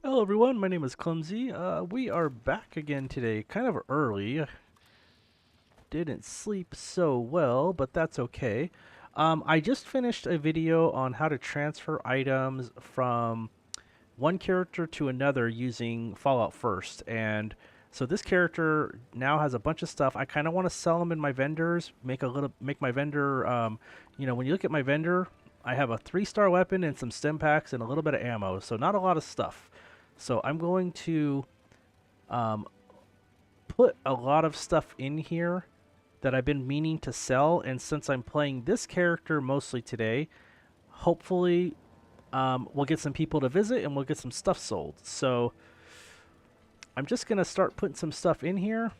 Hello everyone, my name is Clumsy. We are back again today, kind of early. Didn't sleep so well, but that's okay. I just finished a video on how to transfer items from one character to another using Fallout First, and so this character now has a bunch of stuff. I kind of want to sell them in my vendors, make my vendor. When you look at my vendor, I have a 3-star weapon and some stim packs and a little bit of ammo, so not a lot of stuff. So I'm going to um, put a lot of stuff in here that I've been meaning to sell, and since I'm playing this character mostly today, hopefully we'll get some people to visit and we'll get some stuff sold. So I'm just going to start putting some stuff in here,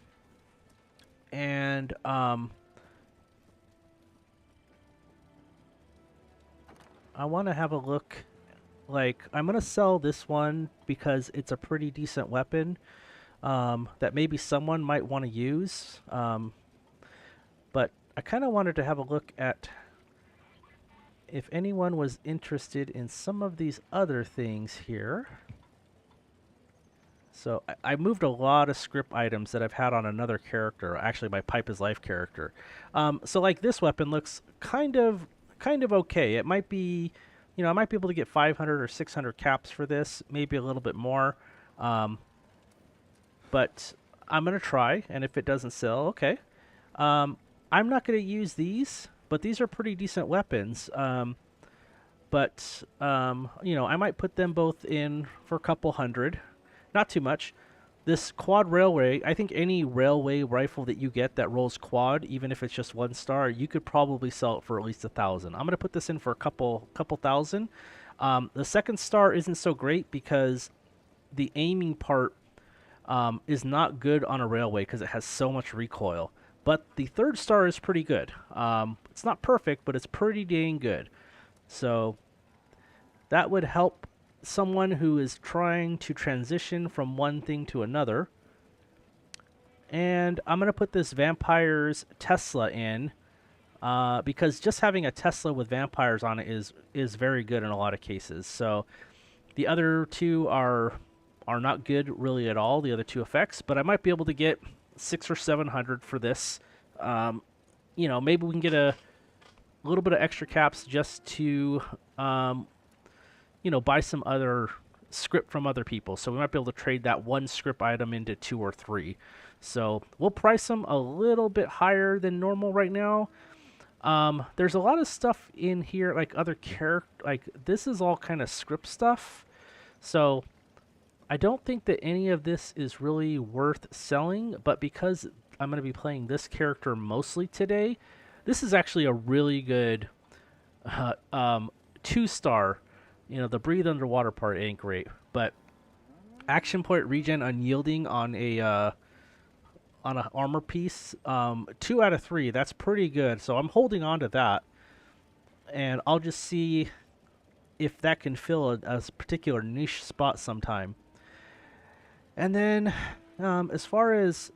and I want to have a look. Like, I'm going to sell this one because it's a pretty decent weapon that maybe someone might want to use. But I kind of wanted to have a look at if anyone was interested in some of these other things here. So I moved a lot of script items that I've had on another character, actually my Pipe is Life character. So like this weapon looks kind of okay. It might be, I might be able to get 500 or 600 caps for this, maybe a little bit more. But I'm gonna try, and if it doesn't sell, okay. I'm not gonna use these, but these are pretty decent weapons. I might put them both in for a couple hundred. Not too much. This quad railway, I think any railway rifle that you get that rolls quad, even if it's just 1 star, you could probably sell it for at least 1,000. I'm gonna put this in for a couple thousand. The second star isn't so great because the aiming part is not good on a railway because it has so much recoil. But the third star is pretty good. It's not perfect, but it's pretty dang good. So that would help someone who is trying to transition from one thing to another. And I'm going to put this Vampires Tesla in because just having a Tesla with vampires on it is very good in a lot of cases. So the other two are not good really at all, the other two effects, but I might be able to get 600 or 700 for this. Maybe we can get a little bit of extra caps just to buy some other script from other people. So we might be able to trade that one script item into 2 or 3. So we'll price them a little bit higher than normal right now. There's a lot of stuff in here, like other character, like this is all kind of script stuff. So I don't think that any of this is really worth selling, but because I'm going to be playing this character mostly today, this is actually a really good 2-star. The breathe underwater part ain't great, but action point regen unyielding on a armor piece, 2 out of 3. That's pretty good. So I'm holding on to that, and I'll just see if that can fill a particular niche spot sometime. And then, as far as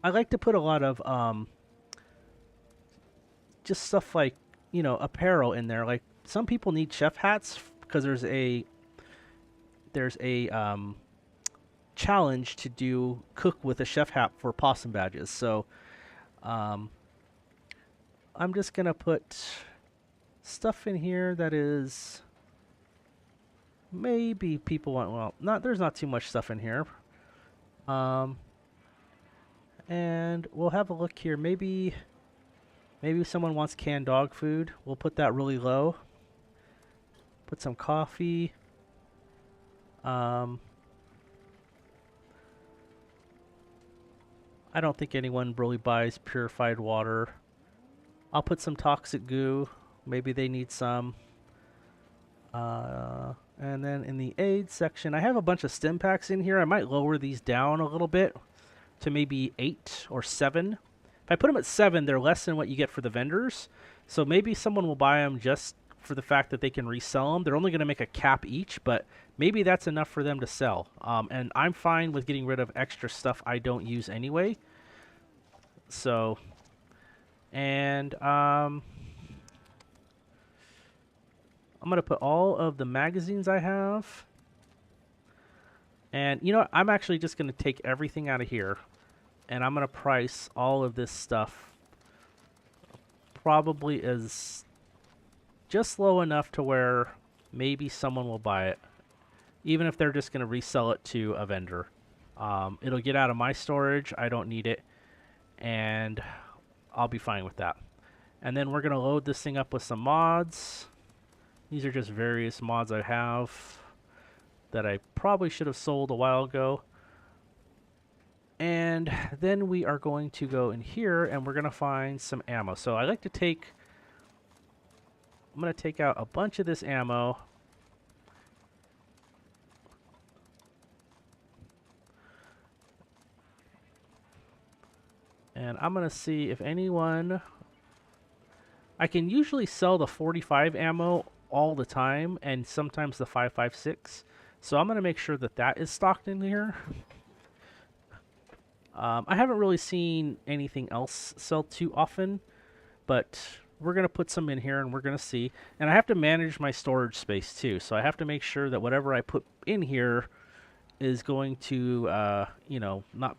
I like to put a lot of just stuff like apparel in there. Like some people need chef hats because there's a challenge to do cook with a chef hat for possum badges. So I'm just gonna put stuff in here that is maybe people want. Well, there's not too much stuff in here. And we'll have a look here. Maybe someone wants canned dog food. We'll put that really low. Put some coffee. I don't think anyone really buys purified water. I'll put some toxic goo. Maybe they need some. And then in the aid section, I have a bunch of stim packs in here. I might lower these down a little bit to maybe 8 or 7. If I put them at 7, they're less than what you get for the vendors. So maybe someone will buy them just for the fact that they can resell them. They're only going to make a cap each, but maybe that's enough for them to sell. And I'm fine with getting rid of extra stuff I don't use anyway. So, and I'm going to put all of the magazines I have And you know what? I'm actually just going to take everything out of here, and I'm going to price all of this stuff probably as just low enough to where maybe someone will buy it, even if they're just going to resell it to a vendor. It'll get out of my storage. I don't need it, and I'll be fine with that. And then we're going to load this thing up with some mods. These are just various mods I have that I probably should have sold a while ago. And then we are going to go in here and we're going to find some ammo. So I like to take, I'm going to take out a bunch of this ammo. And I'm going to see if anyone, I can usually sell the 45 ammo all the time and sometimes the 5.56. So I'm going to make sure that that is stocked in here. I haven't really seen anything else sell too often, but we're going to put some in here and we're going to see. And I have to manage my storage space too, so I have to make sure that whatever I put in here is going to, you know, not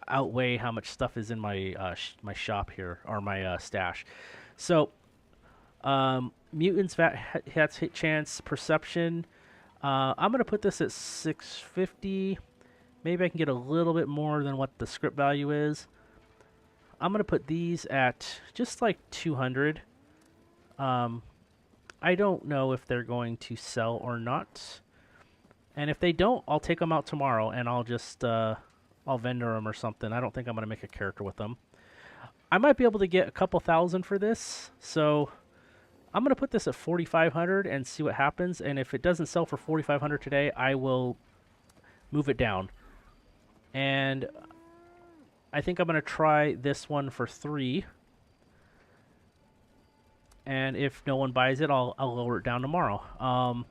outweigh how much stuff is in my my shop here, or my stash. So, mutants, hats, hit chance, perception. I'm going to put this at 650. Maybe I can get a little bit more than what the script value is. I'm going to put these at just like 200. I don't know if they're going to sell or not. And if they don't, I'll take them out tomorrow and I'll just, I'll vendor them or something. I don't think I'm going to make a character with them. I might be able to get a couple thousand for this. So I'm going to put this at 4,500 and see what happens. And if it doesn't sell for 4,500 today, I will move it down. And I think I'm going to try this one for 3. And if no one buys it, I'll lower it down tomorrow.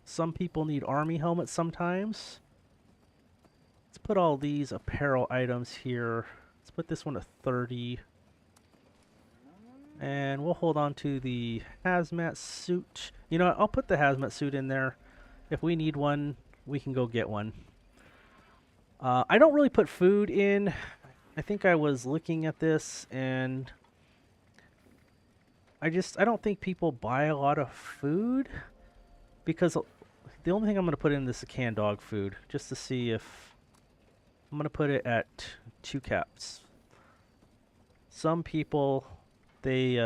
Some people need army helmets sometimes. Let's put all these apparel items here. Let's put this one at 30. And we'll hold on to the hazmat suit. You know what? I'll put the hazmat suit in there. If we need one, we can go get one. I don't really put food in. I think I was looking at this and I don't think people buy a lot of food, because the only thing I'm going to put in this is canned dog food, just to see if I'm going to put it at 2 caps. Some people, they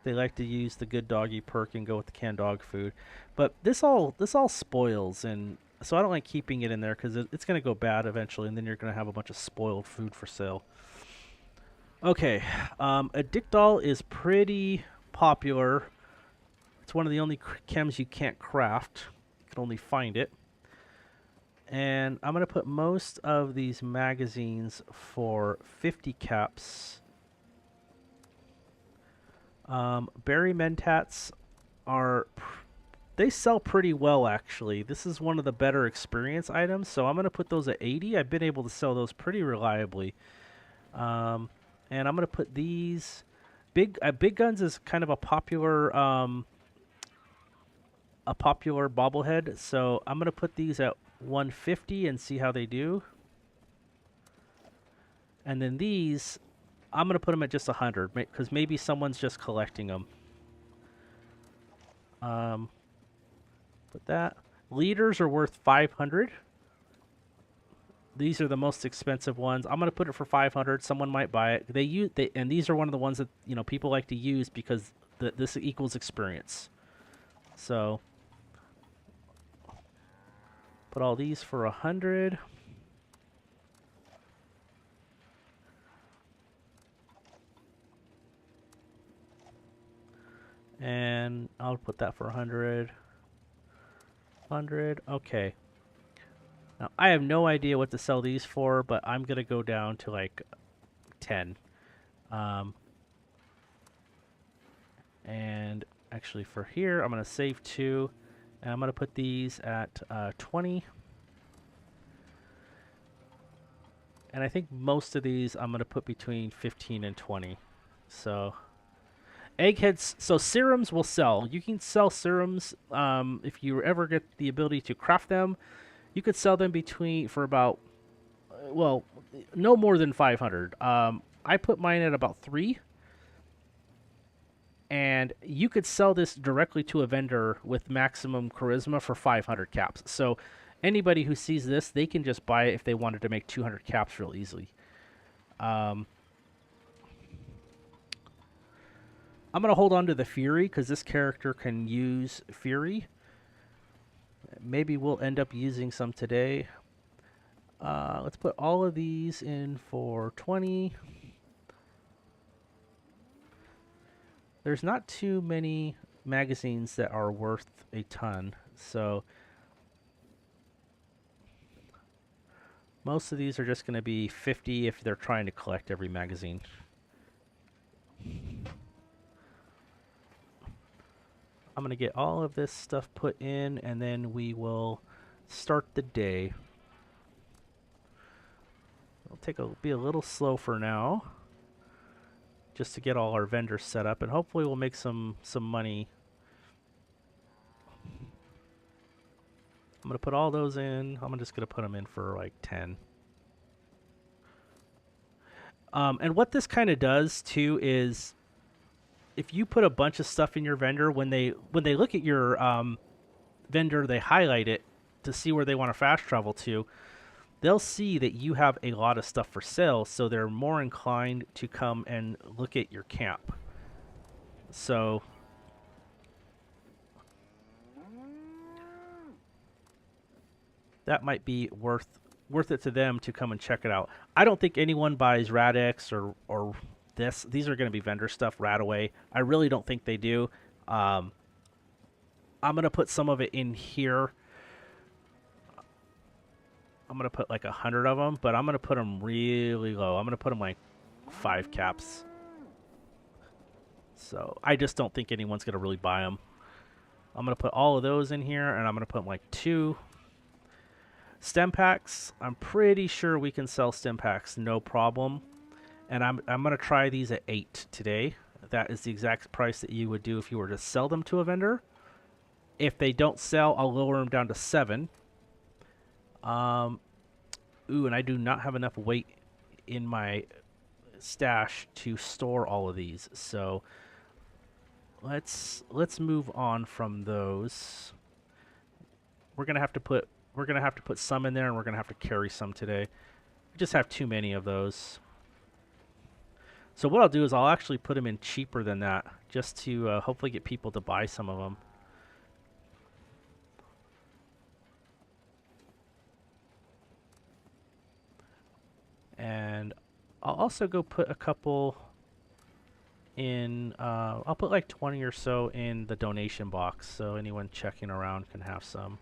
like to use the good doggy perk and go with the canned dog food, but this all spoils, and so I don't like keeping it in there because it's going to go bad eventually, and then you're going to have a bunch of spoiled food for sale. Okay, a dick doll is pretty popular. It's one of the only chems you can't craft. You can only find it. And I'm going to put most of these magazines for 50 caps. Berry mentats they sell pretty well, actually. This is one of the better experience items, so I'm going to put those at 80. I've been able to sell those pretty reliably. And I'm going to put these... Big Guns is kind of a popular bobblehead, so I'm going to put these at 150 and see how they do. And then these, I'm going to put them at just 100, because maybe someone's just collecting them. Put that. Leaders are worth 500. These are the most expensive ones. I'm going to put it for 500. Someone might buy it. And these are one of the ones that, you know, people like to use because this equals experience. So put all these for 100. And I'll put that for 100. 100. Okay. Now, I have no idea what to sell these for, but I'm going to go down to like 10. And actually for here, I'm going to save 2. And I'm going to put these at 20. And I think most of these I'm going to put between 15 and 20. So, Eggheads. So serums will sell. You can sell serums if you ever get the ability to craft them. You could sell them for about well, no more than 500. I put mine at about 3, and you could sell this directly to a vendor with maximum charisma for 500 caps. So anybody who sees this, they can just buy it if they wanted to make 200 caps real easily. I'm going to hold on to the Fury because this character can use Fury. Maybe we'll end up using some today. Let's put all of these in for 20. There's not too many magazines that are worth a ton, so most of these are just going to be 50 if they're trying to collect every magazine. I'm going to get all of this stuff put in, and then we will start the day. It'll be a little slow for now, just to get all our vendors set up, and hopefully we'll make some money. I'm going to put all those in. I'm just going to put them in for like 10. And what this kind of does too is, if you put a bunch of stuff in your vendor, when they look at your vendor, they highlight it to see where they want to fast travel to. They'll see that you have a lot of stuff for sale, so they're more inclined to come and look at your camp. So that might be worth it to them to come and check it out. I don't think anyone buys Radix or this. These are going to be vendor stuff, Radaway. I really don't think they do. I'm going to put some of it in here. I'm going to put like 100 of them, but I'm going to put them really low. I'm going to put them like 5 caps. So I just don't think anyone's going to really buy them. I'm going to put all of those in here, and I'm going to put like 2. Stem packs, I'm pretty sure we can sell stem packs, no problem. And I'm going to try these at 8 today. That is the exact price that you would do if you were to sell them to a vendor. If they don't sell, I'll lower them down to 7. Ooh, and I do not have enough weight in my stash to store all of these. So let's move on from those. We're gonna have to put some in there, and we're gonna have to carry some today. We just have too many of those. So what I'll do is I'll actually put them in cheaper than that, just to hopefully get people to buy some of them. And I'll also go put a couple in, I'll put like 20 or so in the donation box, so anyone checking around can have some.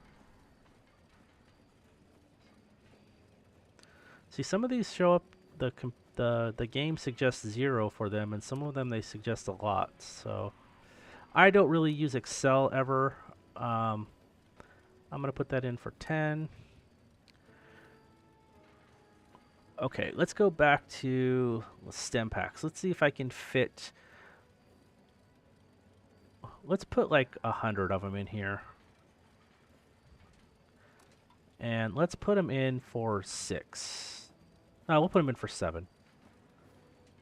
See, some of these show up, the game suggests 0 for them, and some of them they suggest a lot. So I don't really use Excel ever. I'm going to put that in for 10. Okay, let's go back to stem packs. Let's see if I can fit. Let's put like 100 of them in here. And let's put them in for 6. No, we'll put them in for 7.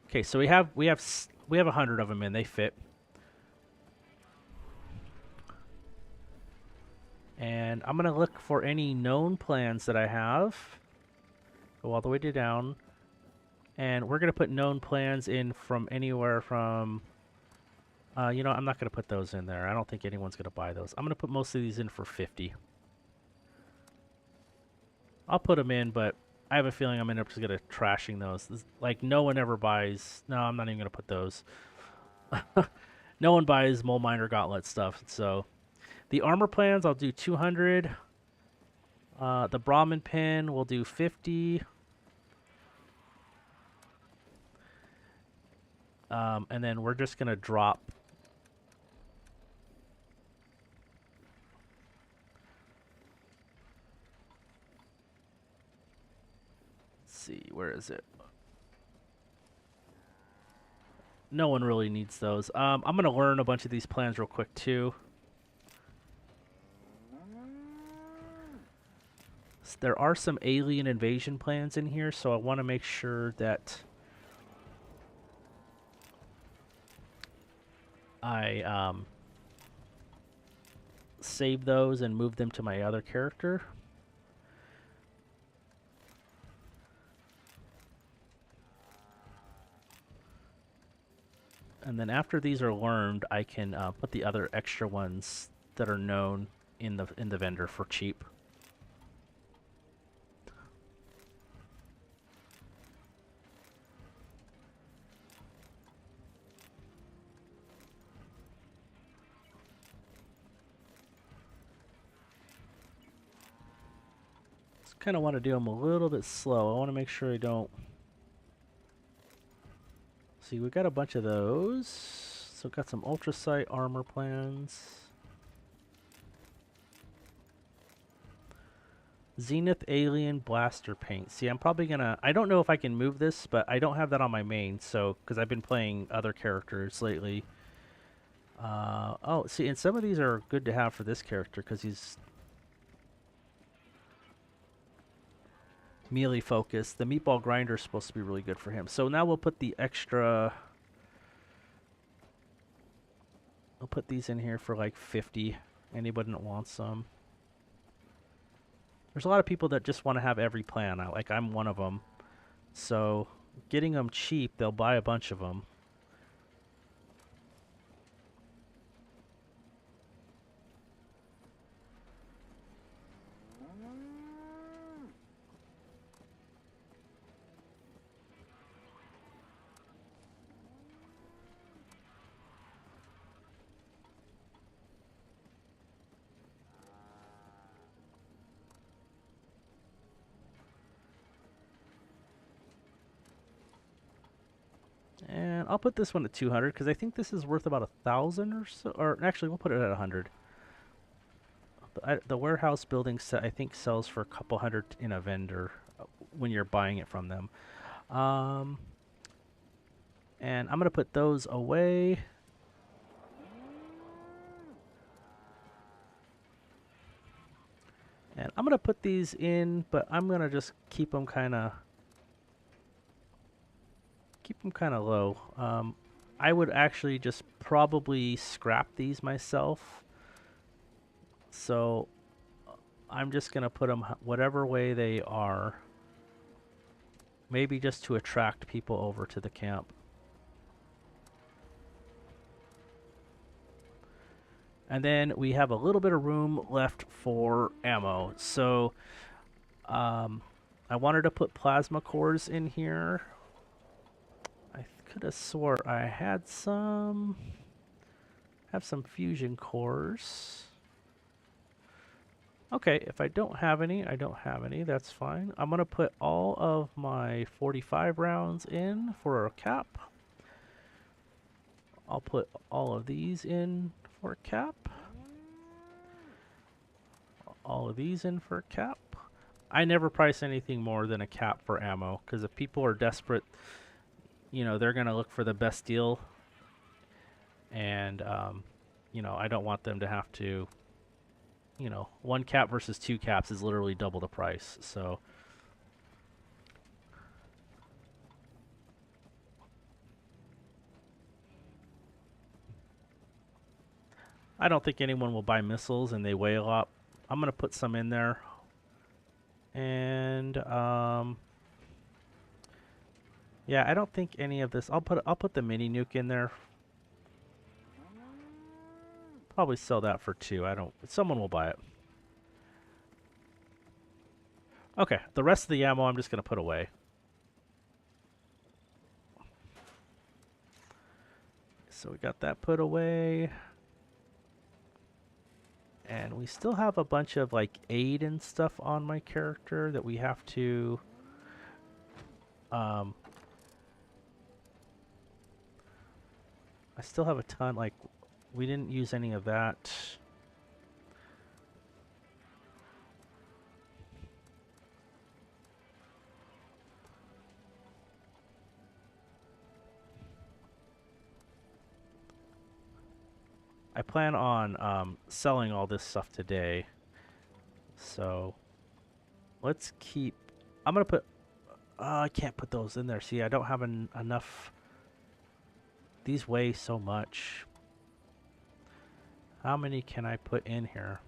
Okay, so we have 100 of them in. They fit. And I'm gonna look for any known plans that I have. Go all the way down, and we're gonna put known plans in from anywhere from. You know, I'm not gonna put those in there. I don't think anyone's gonna buy those. I'm gonna put most of these in for 50. I'll put them in, but I have a feeling I'm just gonna trashing those. Like, no one ever buys. No, I'm not even gonna put those. No one buys Mole Miner Gauntlet stuff. So, the armor plans I'll do 200. The Brahmin pin we'll do 50. And then we're just gonna drop. Let's see, where is it? No one really needs those. I'm gonna learn a bunch of these plans real quick too. There are some alien invasion plans in here, so I want to make sure that I save those and move them to my other character. And then after these are learned, I can put the other extra ones that are known in the vendor for cheap. Just kind of want to do them a little bit slow. I want to make sure I don't. See, we got a bunch of those. So got some ultrasight armor plans. Zenith Alien Blaster Paint. See, I'm probably gonna... I don't know if I can move this, but I don't have that on my main, so... Because I've been playing other characters lately. Oh, see, and some of these are good to have for this character, because he's... melee focused. The meatball grinder is supposed to be really good for him. So now we'll put the extra... I'll put these in here for like 50. Anybody that wants some. There's a lot of people that just want to have every plan. Like, I'm one of them. So, getting them cheap, they'll buy a bunch of them. And I'll put this one at 200 because I think this is worth about 1,000 or so. Or actually, we'll put it at 100. The warehouse building set I think sells for a couple hundred in a vendor when you're buying it from them. And I'm gonna put those away. And I'm gonna put these in, but I'm gonna just keep them kind of low. I would actually just probably scrap these myself. So I'm just going to put them whatever way they are. Maybe just to attract people over to the camp. And then we have a little bit of room left for ammo. So I wanted to put plasma cores in here. I could have swore I had some. Have some fusion cores. Okay, if I don't have any, I don't have any. That's fine. I'm going to put all of my 45 rounds in for a cap. I'll put all of these in for a cap. All of these in for a cap. I never price anything more than a cap for ammo, because if people are desperate, you know, they're going to look for the best deal. And, you know, I don't want them to have to... You know, one cap versus two caps is literally double the price, so... I don't think anyone will buy missiles, and they weigh a lot. I'm going to put some in there. And, yeah, I don't think any of this... I'll put the mini nuke in there. Probably sell that for 2. Someone will buy it. Okay, the rest of the ammo I'm just going to put away. So we got that put away. And we still have a bunch of like aid and stuff on my character that we have to I still have a ton, like we didn't use any of that. I plan on selling all this stuff today. So let's keep. I'm gonna put. I can't put those in there. See, I don't have enough. These weigh so much. How many can I put in here?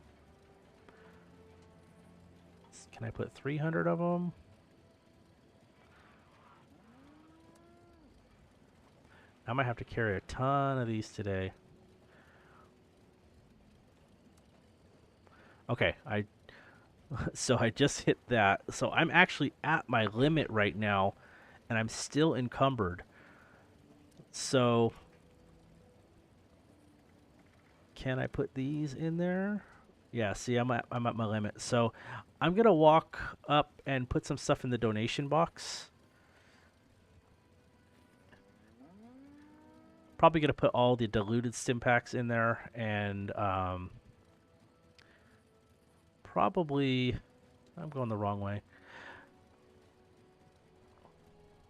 Can I put 300 of them? I might have to carry a ton of these today. Okay, so I just hit that. So I'm actually at my limit right now, and I'm still encumbered. So can I put these in there? Yeah, see, I'm at my limit. So I'm gonna walk up and put some stuff in the donation box. Probably gonna put all the diluted stim packs in there, and probably I'm going the wrong way.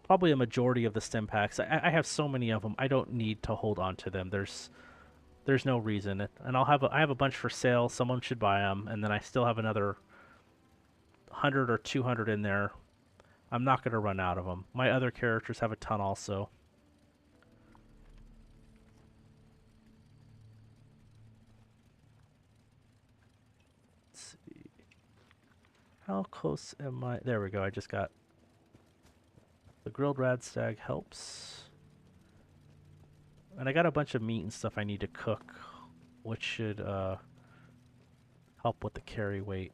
Probably a majority of the stim packs. I have so many of them. I don't need to hold on to them. There's no reason, and I have a bunch for sale. Someone should buy them, and then I still have another 100 or 200 in there. I'm not going to run out of them. My other characters have a ton also. Let's see. How close am I? There we go. I just got the grilled radstag helps. And I got a bunch of meat and stuff I need to cook, which should help with the carry weight.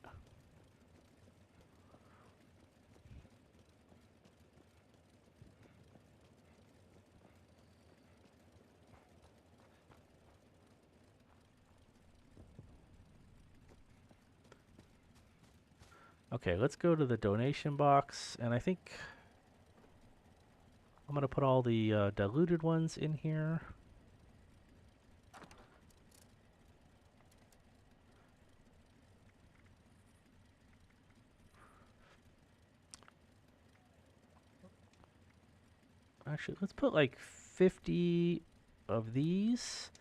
Okay, let's go to the donation box, and I think I'm going to put all the diluted ones in here. Actually, let's put like 50 of these,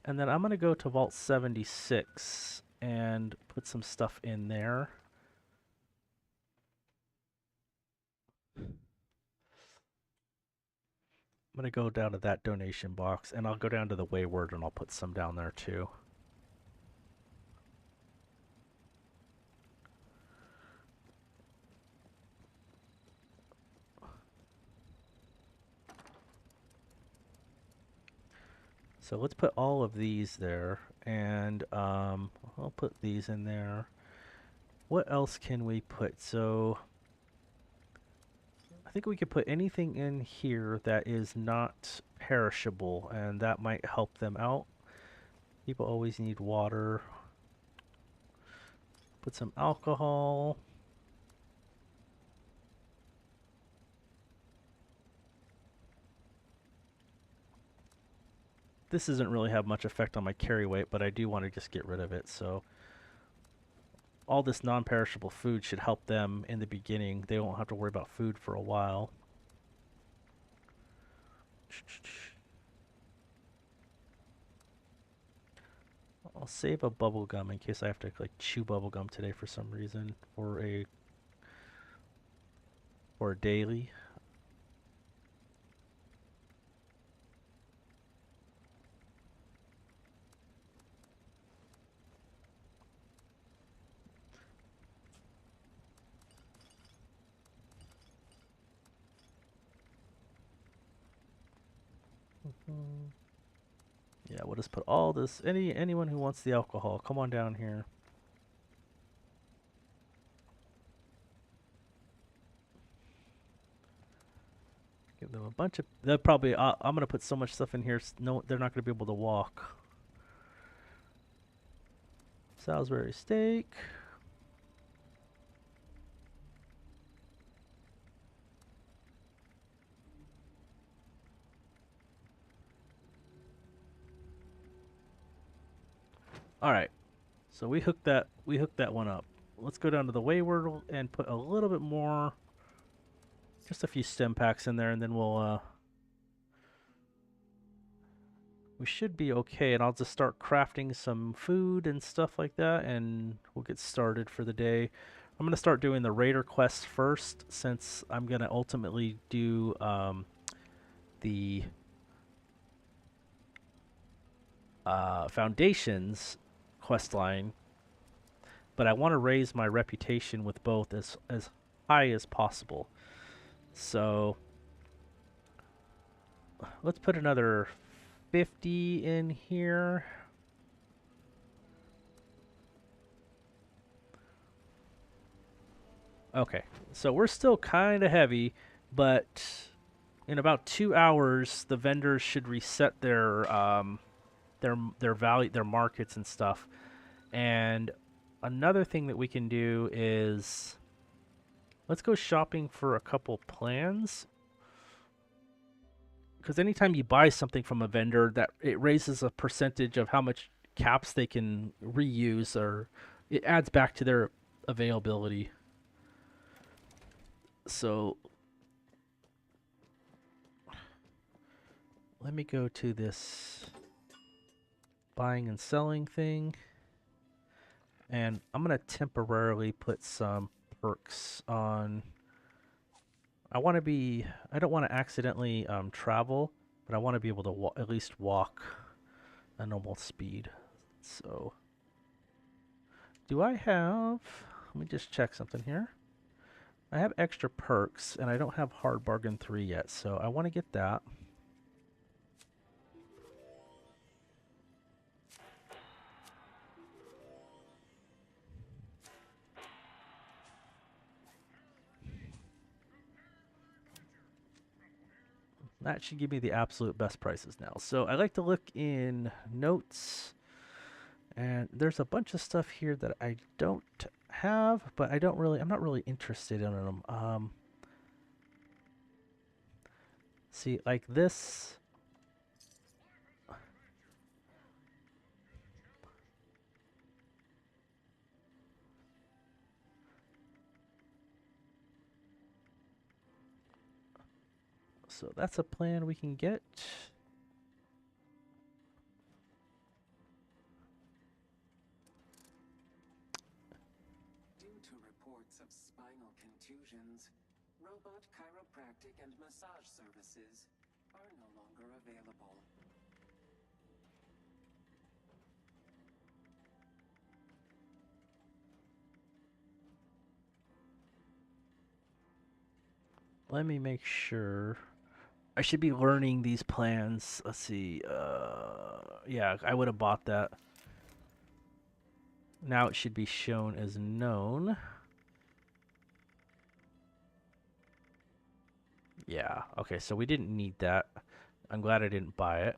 and then I'm going to go to Vault 76 and put some stuff in there. I'm going to go down to that donation box, and I'll go down to the Wayward, and I'll put some down there too. So let's put all of these there, and I'll put these in there. What else can we put? So I think we could put anything in here that is not perishable, and that might help them out. People always need water. Put some alcohol. This doesn't really have much effect on my carry weight, but I do want to just get rid of it. So all this non-perishable food should help them in the beginning. They won't have to worry about food for a while. I'll save a bubble gum in case I have to like chew bubble gum today for some reason for a daily. Yeah, we'll just put all this. Anyone who wants the alcohol, come on down here. Give them a bunch of. They'll probably. I'm gonna put so much stuff in here. No, they're not gonna be able to walk. Salisbury steak. All right. So we hooked that one up. Let's go down to the Wayward and put a little bit more, just a few stem packs in there, and then we'll we should be okay, and I'll just start crafting some food and stuff like that, and we'll get started for the day. I'm going to start doing the raider quest first, since I'm going to ultimately do the Foundations quest line, but I want to raise my reputation with both as high as possible. So let's put another 50 in here. Okay, so we're still kind of heavy, but in about 2 hours, the vendors should reset their value, their markets and stuff. And another thing that we can do is let's go shopping for a couple plans. Because anytime you buy something from a vendor, that it raises a percentage of how much caps they can reuse, or it adds back to their availability. So let me go to this buying and selling thing, and I'm going to temporarily put some perks on. I don't want to accidentally travel, but I want to be able to at least walk a normal speed. So do I have, let me just check something here. I have extra perks, and I don't have Hard Bargain 3 yet, so I want to get that. That should give me the absolute best prices now. So I like to look in notes, and there's a bunch of stuff here that I don't have, but I'm not really interested in them. See, like this. So that's a plan we can get. Due to reports of spinal contusions, robot chiropractic and massage services are no longer available. Let me make sure. I should be learning these plans. Let's see. Yeah, I would have bought that. Now it should be shown as known. Yeah, okay, so we didn't need that. I'm glad I didn't buy it.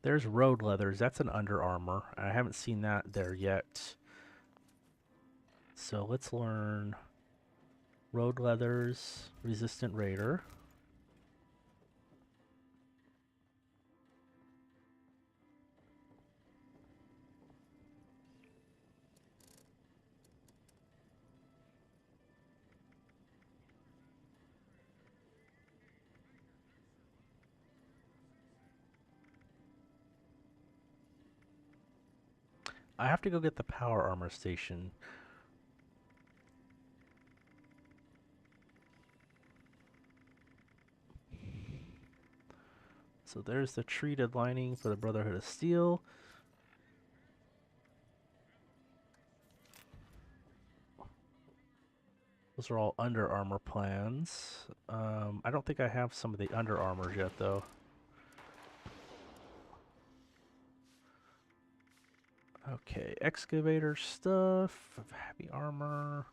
There's road leathers. That's an Under Armour. I haven't seen that there yet. So let's learn road leathers, resistant raider. I have to go get the power armor station. So there's the treated lining for the Brotherhood of Steel. Those are all Under Armour plans. I don't think I have some of the Under Armours yet, though. Okay, excavator stuff, heavy armor.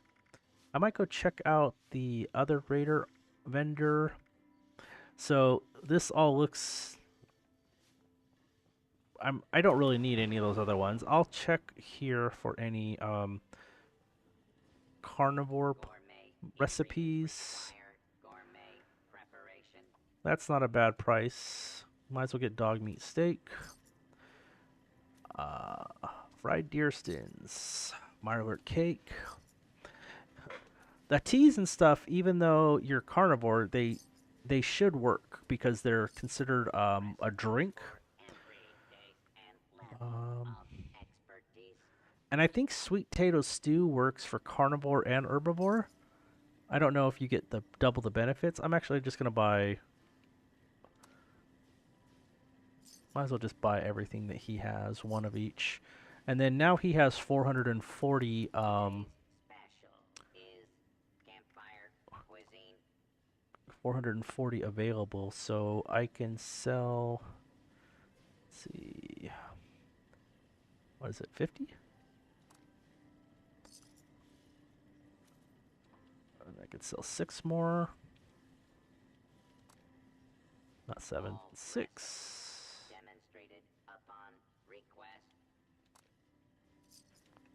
I might go check out the other raider vendor. So this all looks... I don't really need any of those other ones. I'll check here for any carnivore recipes. That's not a bad price. Might as well get dog meat steak. Uh, Fried deer skins, Mirelurt cake. The teas and stuff, even though you're carnivore, they should work because they're considered a drink. Um, and I think sweet potato stew works for carnivore and herbivore. I don't know if you get the double the benefits. I'm actually just gonna buy. Might as well just buy everything that he has, one of each, and then now he has 440 440 available, so I can sell. Let's see, what is it, 50? And I could sell 6 more. Not 7, 6.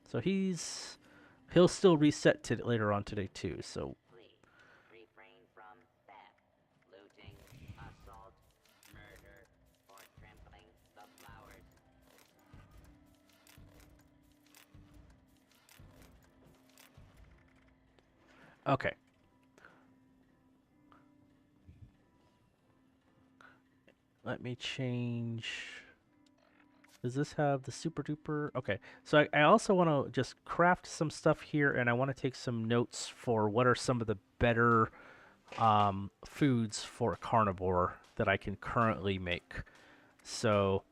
So he'll still reset to later on today too. So okay. Let me change. Does this have the super duper? Okay, so I also want to just craft some stuff here, and I want to take some notes for what are some of the better foods for a carnivore that I can currently make. So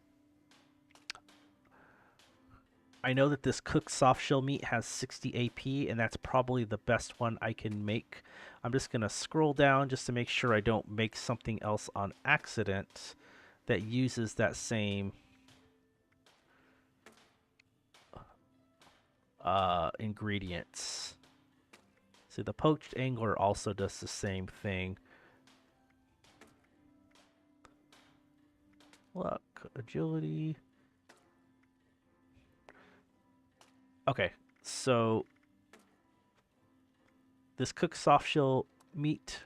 I know that this cooked soft shell meat has 60 AP, and that's probably the best one I can make. I'm just going to scroll down just to make sure I don't make something else on accident that uses that same ingredients. See, the poached angler also does the same thing. Luck, agility. Okay, so this cooked soft shell meat.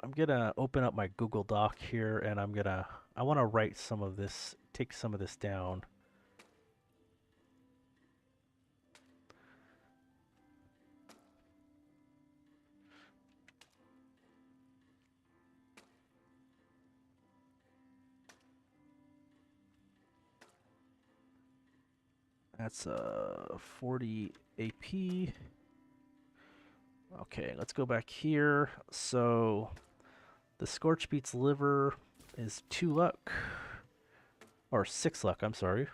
I'm gonna open up my Google Doc here, and I want to write some of this, take some of this down. That's 40 AP. Okay, let's go back here. So the scorch beets liver is 2 luck. Or 6 luck, I'm sorry.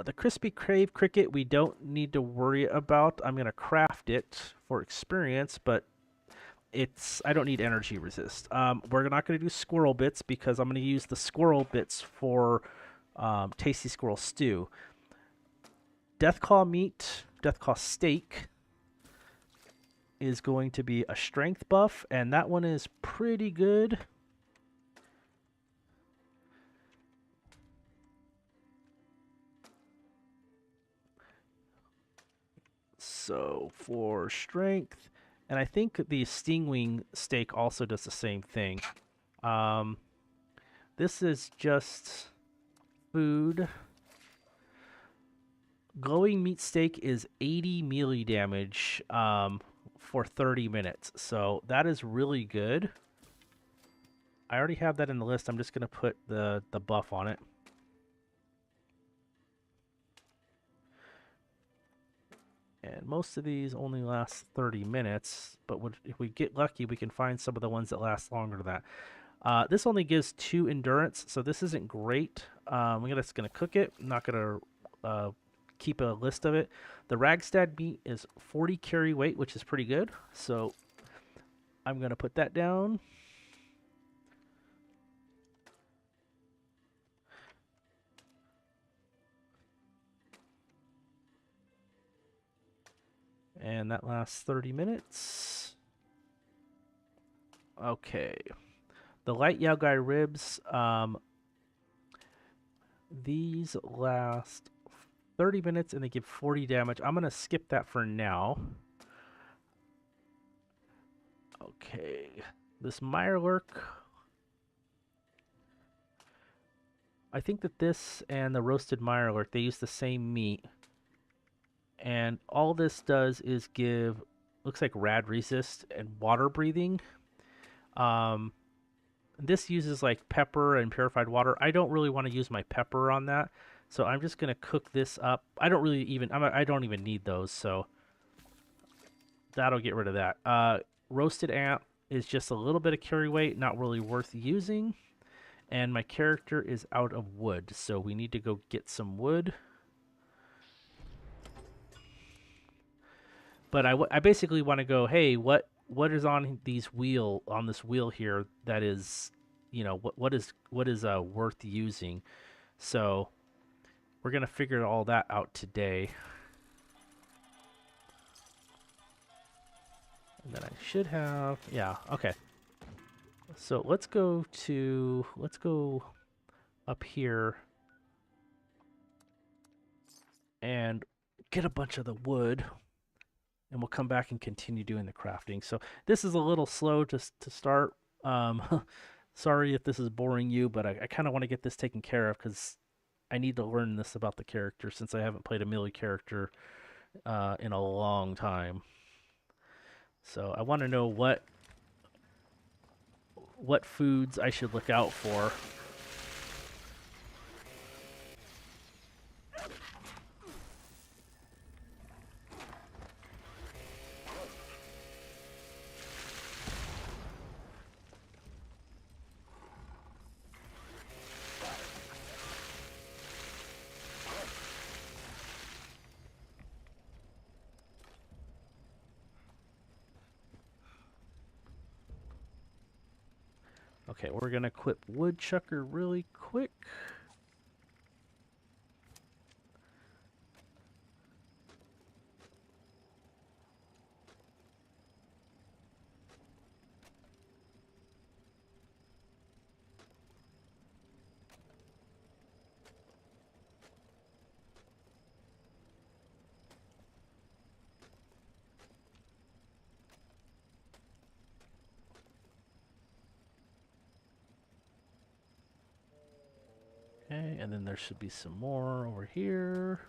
The crispy crave cricket we don't need to worry about. I'm gonna craft it for experience, but I don't need energy resist. We're not gonna do squirrel bits because I'm gonna use the squirrel bits for tasty squirrel stew. Deathclaw meat, Deathclaw steak is going to be a strength buff, and that one is pretty good. So for strength, and I think the stingwing steak also does the same thing. This is just food. Glowing meat steak is 80 melee damage for 30 minutes. So that is really good. I already have that in the list. I'm just going to put the buff on it. And most of these only last 30 minutes, but if we get lucky, we can find some of the ones that last longer than that. This only gives 2 endurance, so this isn't great. We're just going to cook it. I'm not going to keep a list of it. The Ragstad meat is 40 carry weight, which is pretty good. So I'm going to put that down. And that lasts 30 minutes. Okay. The light Yao Gai ribs, these last 30 minutes and they give 40 damage. I'm going to skip that for now. Okay. This Mirelurk, I think that this and the roasted Mirelurk, they use the same meat. And all this does is give, looks like rad resist and water breathing. This uses like pepper and purified water. I don't really want to use my pepper on that, so I'm just gonna cook this up. I don't even need those, so that'll get rid of that. Roasted ant is just a little bit of carry weight, not really worth using. And my character is out of wood, so we need to go get some wood. But I basically want to go, hey, what is on this wheel here that is, what is worth using. So we're gonna figure all that out today. And then I should have, yeah, okay. So let's go up here and get a bunch of the wood, and we'll come back and continue doing the crafting. So this is a little slow to start. Sorry if this is boring you, but I kind of want to get this taken care of because I need to learn this about the character since I haven't played a melee character in a long time. So I want to know what foods I should look out for. Okay, we're going to equip Woodchucker really quick. Okay, and then there should be some more over here.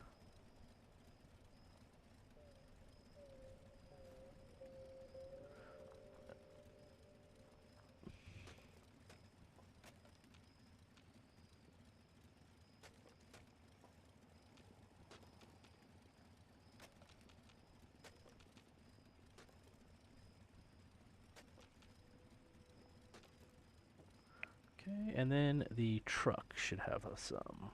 Okay, and then the truck should have some.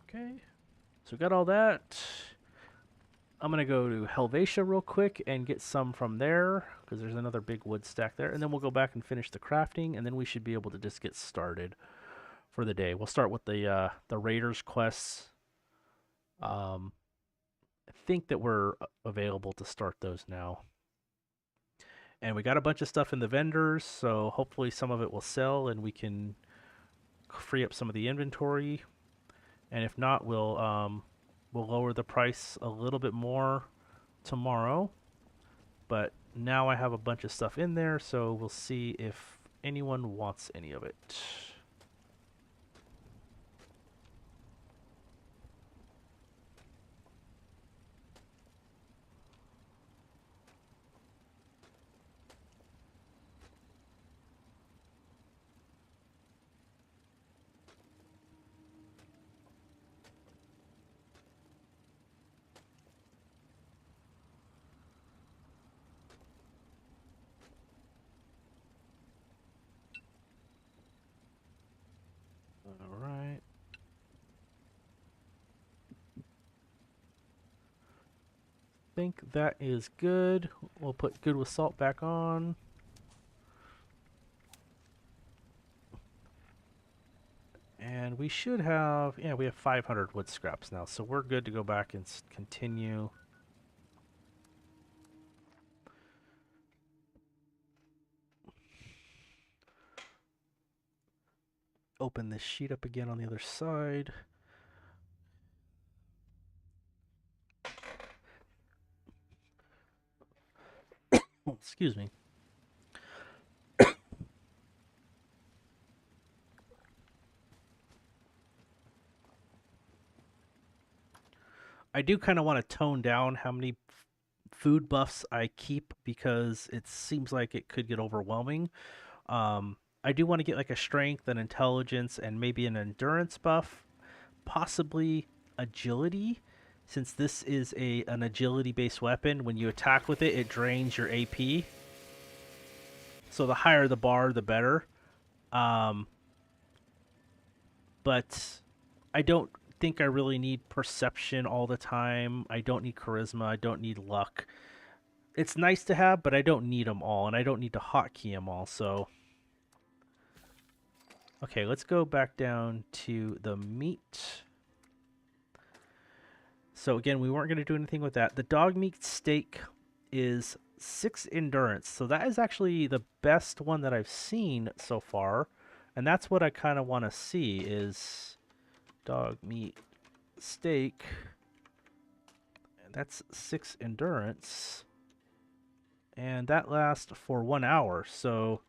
Okay, so we got all that. I'm going to go to Helvetia real quick and get some from there because there's another big wood stack there. And then we'll go back and finish the crafting, and then we should be able to just get started for the day. We'll start with the Raiders quests. I think that we're available to start those now. And we got a bunch of stuff in the vendors, so hopefully some of it will sell and we can free up some of the inventory. And if not, we'll lower the price a little bit more tomorrow. But now I have a bunch of stuff in there, so we'll see if anyone wants any of it. All right. think that is good. We'll put good with salt back on. And we should have, yeah, we have 500 wood scraps now, so we're good to go back and continue. Open this sheet up again on the other side. Oh, excuse me. I do kind of want to tone down how many food buffs I keep because it seems like it could get overwhelming. I do want to get like a strength, an intelligence, and maybe an endurance buff, possibly agility, since this is an agility based weapon. When you attack with it, it drains your AP. So the higher the bar, the better. Um, but I don't think I really need perception all the time. I don't need charisma. I don't need luck. It's nice to have, but I don't need them all, and I don't need to hotkey them all. So, okay, let's go back down to the meat. So again, we weren't going to do anything with that. The dog meat steak is 6 endurance, so that is actually the best one that I've seen so far, and that's what I kind of want to see is dog meat steak. That's 6 endurance, and that lasts for 1 hour, so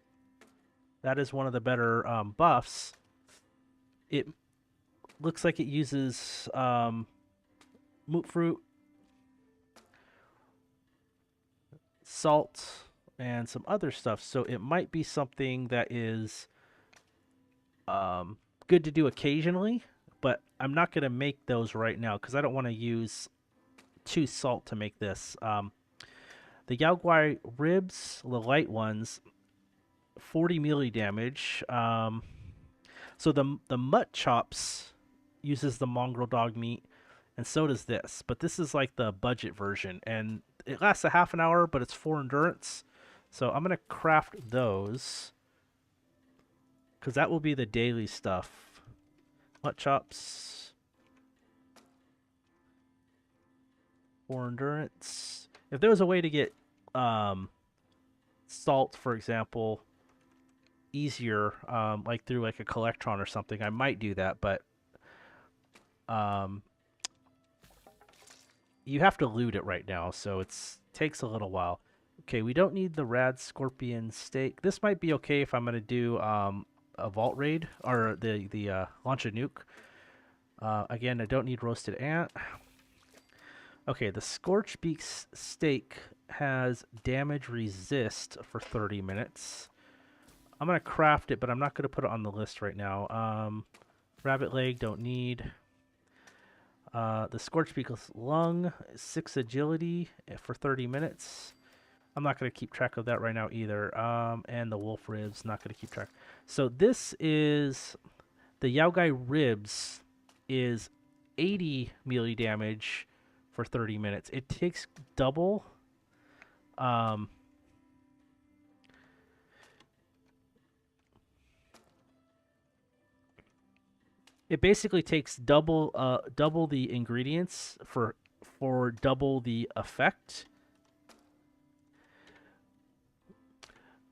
that is one of the better buffs. It looks like it uses moot fruit, salt, and some other stuff, so it might be something that is good to do occasionally, but I'm not going to make those right now because I don't want to use 2 salt to make this. The Yao Guai ribs, the light ones, 40 melee damage. So the mutt chops uses the mongrel dog meat, and so does this. But this is like the budget version, and it lasts a half an hour, but it's 4 endurance. So I'm gonna craft those because that will be the daily stuff. Mutt chops, 4 endurance. If there was a way to get salt, for example, easier, like through like a collectron or something, I might do that, but you have to loot it right now, so it takes a little while. Okay, we don't need the rad scorpion steak. This might be okay if I'm gonna do a vault raid or the launch a nuke. Again, I don't need roasted ant. Okay, the scorch beak steak has damage resist for 30 minutes. I'm gonna craft it, but I'm not gonna put it on the list right now. Rabbit leg, don't need. The Scorchbeak's lung, 6 agility for 30 minutes. I'm not going to keep track of that right now either. And the wolf ribs, not going to keep track. So this is, the Yao Guai ribs is 80 melee damage for 30 minutes. It takes double. It basically takes double the ingredients for double the effect.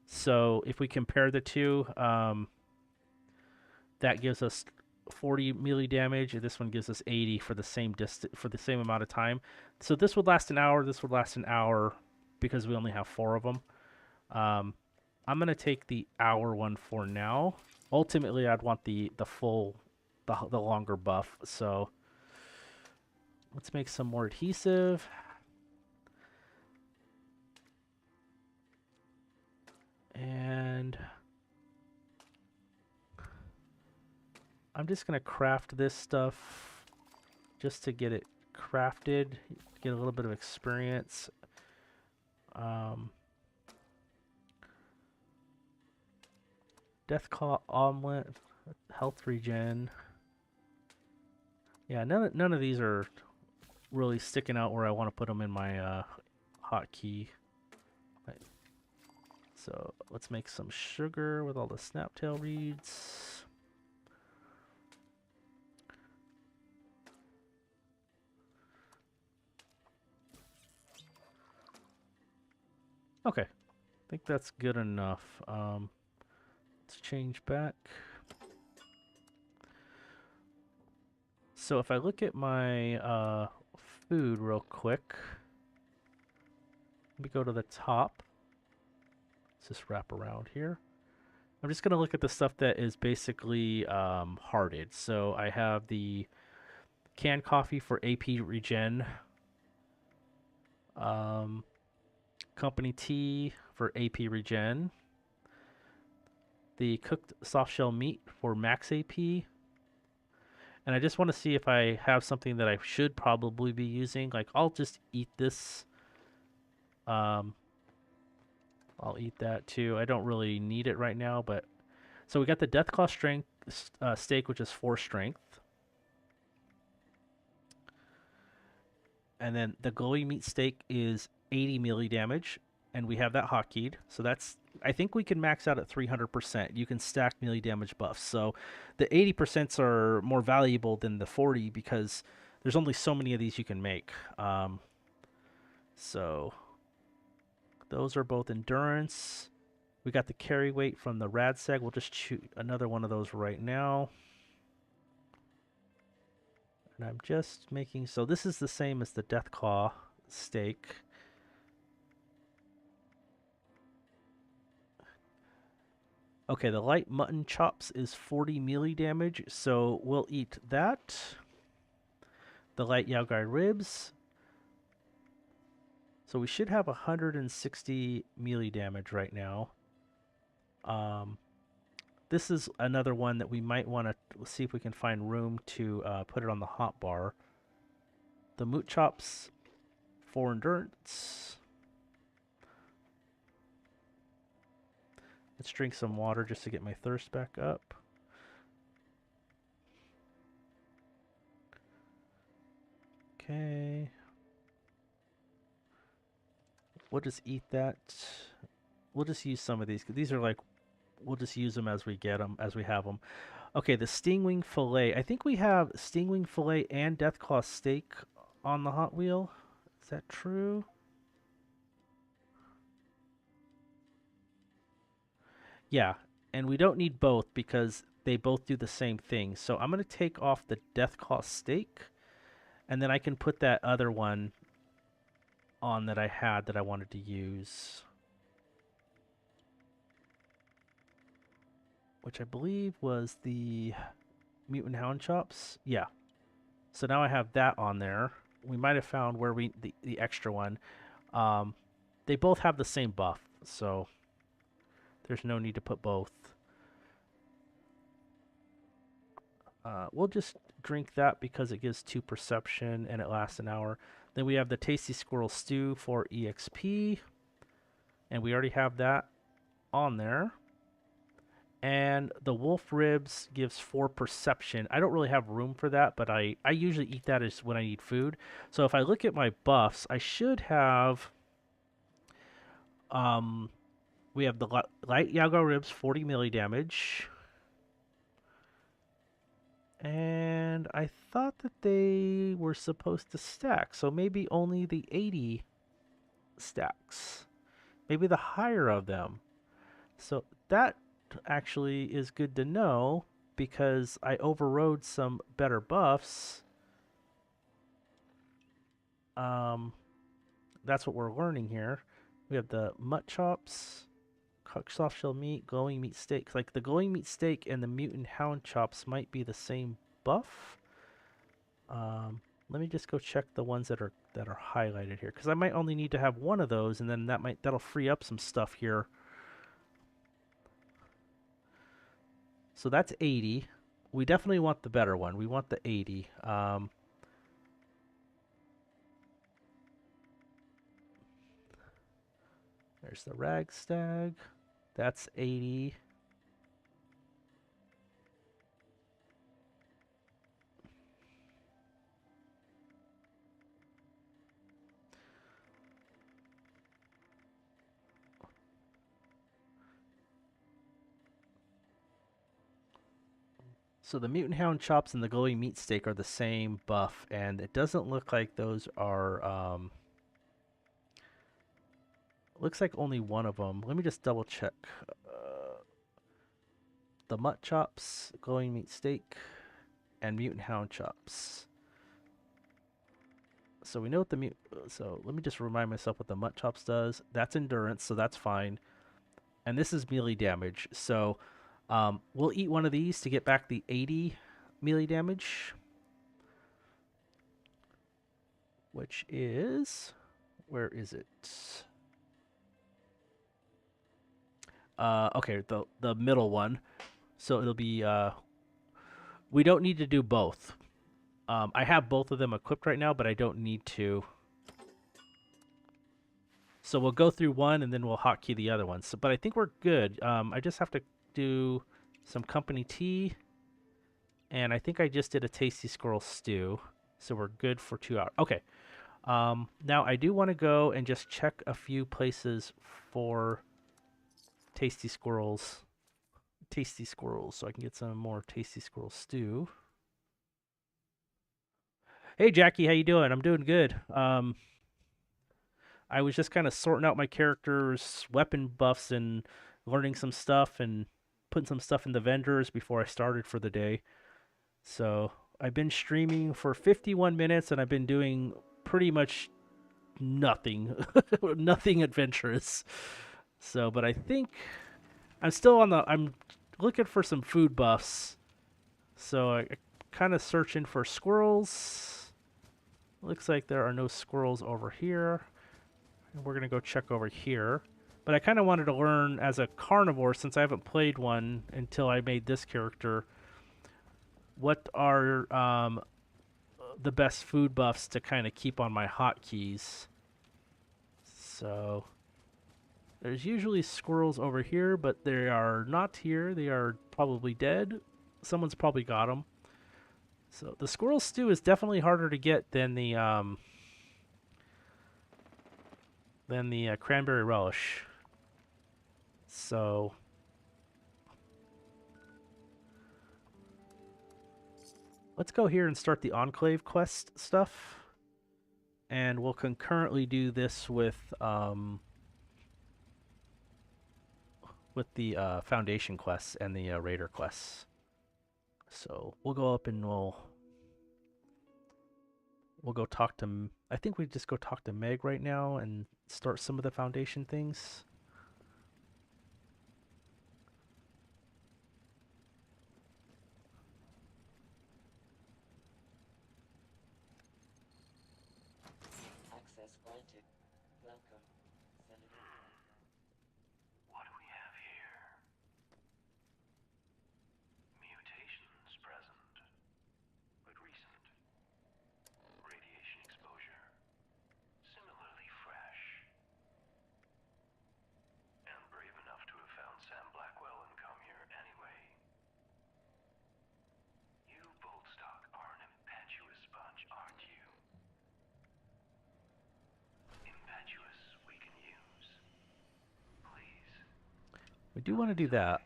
So if we compare the two, that gives us 40 melee damage, and this one gives us 80 for the same for the same amount of time. So this would last an hour. This would last an hour because we only have 4 of them. I'm gonna take the hour one for now. Ultimately, I'd want the full, the longer buff. So let's make some more adhesive. And I'm just going to craft this stuff just to get it crafted, get a little bit of experience. Deathclaw omelet, health regen. Yeah, none of these are really sticking out where I want to put them in my hotkey. Right. So let's make some sugar with all the snaptail reeds. Okay, I think that's good enough. Let's change back. So if I look at my food real quick, let me go to the top. Let's just wrap around here. I'm just going to look at the stuff that is basically hearted. So I have the canned coffee for AP regen, company tea for AP regen, the cooked soft shell meat for max AP. And I just want to see if I have something that I should probably be using. Like, I'll just eat this. I'll eat that too. I don't really need it right now, but so we got the Deathclaw strength steak, which is 4 strength, and then the glowing meat steak is 80 melee damage, and we have that hotkeyed. So that's, I think we can max out at 300%. You can stack melee damage buffs. So the 80% are more valuable than the 40 because there's only so many of these you can make. So those are both endurance. We got the carry weight from the Radseg. We'll just shoot another one of those right now. And I'm just making, so this is the same as the Deathclaw steak. Okay, the light mutton chops is 40 melee damage, so we'll eat that. The light Yaogai ribs. So we should have 160 melee damage right now. This is another one that we might want to see if we can find room to put it on the hot bar. The moot chops for endurance. Let's drink some water just to get my thirst back up. Okay. We'll just eat that. We'll just use some of these, because these are like, we'll just use them as we get them, as we have them. Okay, the stingwing fillet. I think we have stingwing fillet and Deathclaw steak on the Hot Wheel. Is that true? Yeah, and we don't need both because they both do the same thing. So I'm going to take off the Deathclaw steak, and then I can put that other one on that I had that I wanted to use, which I believe was the Mutant Hound Chops. Yeah. So now I have that on there. We might have found where the extra one. They both have the same buff, so there's no need to put both. We'll just drink that because it gives 2 perception and it lasts an hour. Then we have the Tasty Squirrel Stew for EXP, and we already have that on there. And the wolf ribs gives 4 perception. I don't really have room for that, but I usually eat that as when I need food. So if I look at my buffs, I should have we have the light Yago ribs, 40 melee damage. And I thought that they were supposed to stack, so maybe only the 80 stacks. Maybe the higher of them. So that actually is good to know because I overrode some better buffs. That's what we're learning here. We have the mutt chops, cooked soft shell meat, glowing meat steak. Like the glowing meat steak and the mutant hound chops might be the same buff. Let me just go check the ones that are highlighted here because I might only need to have one of those, and then that'll free up some stuff here. So that's 80. We definitely want the better one. We want the 80. There's the Ragstag. That's 80. So the mutant hound chops and the glowing meat steak are the same buff, and it doesn't look like those are. Looks like only one of them. Let me just double check. The mutt chops, glowing meat steak, and mutant hound chops. So we know what the mute. So let me just remind myself what the mutt chops does. That's endurance, so that's fine. And this is melee damage. So we'll eat one of these to get back the 80 melee damage, which is, where is it? Okay, the middle one. So it'll be we don't need to do both. I have both of them equipped right now, but I don't need to. So we'll go through one and then we'll hotkey the other one. So, but I think we're good. I just have to do some company tea, and I think I just did a tasty squirrel stew. So we're good for 2 hours. Okay. Now I do want to go and just check a few places for tasty squirrels. Tasty squirrels, so I can get some more tasty squirrel stew. Hey Jackie, how you doing? I'm doing good. I was just kind of sorting out my character's weapon buffs and learning some stuff and putting some stuff in the vendors before I started for the day. So I've been streaming for 51 minutes and I've been doing pretty much nothing, nothing adventurous. So, but I think I'm still on the. I'm looking for some food buffs. So I kind of searching for squirrels. Looks like there are no squirrels over here. And we're going to go check over here. But I kind of wanted to learn as a carnivore, since I haven't played one until I made this character, what are the best food buffs to kind of keep on my hotkeys. So there's usually squirrels over here, but they are not here. They are probably dead. Someone's probably got them. So the squirrel stew is definitely harder to get than the cranberry relish. So let's go here and start the Enclave quest stuff. And we'll concurrently do this with the Foundation quests and the Raider quests. So we'll go up and we'll go talk to. I think we just go talk to Meg right now and start some of the Foundation things. Access granted. Welcome, Senator. What do we have here? Mutations present, but recent. Radiation exposure, similarly fresh. And brave enough to have found Sam Blackwell and come here anyway. You, Boldstock, are an impetuous bunch, aren't you? Impetuous we can use. Please. We do want to do that.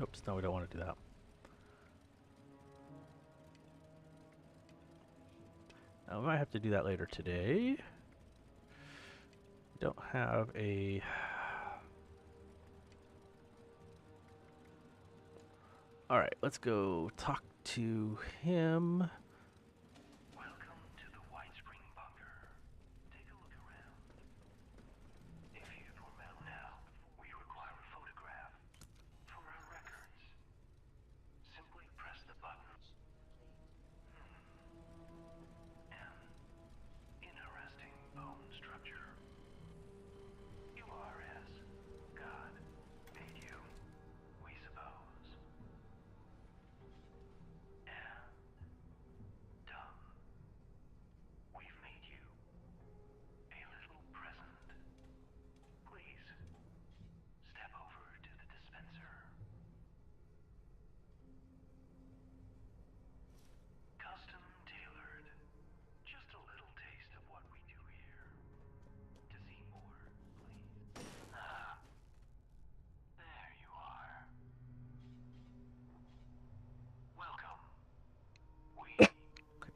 Oops, no, we don't want to do that. Now, we might have to do that later today. Don't have a. All right, let's go talk to him. Welcome to the White Spring Bunker. Take a look around. If you'd remember now, we require a photograph for our records. Simply press the buttons. An interesting bone structure. You are as God made you, we suppose. And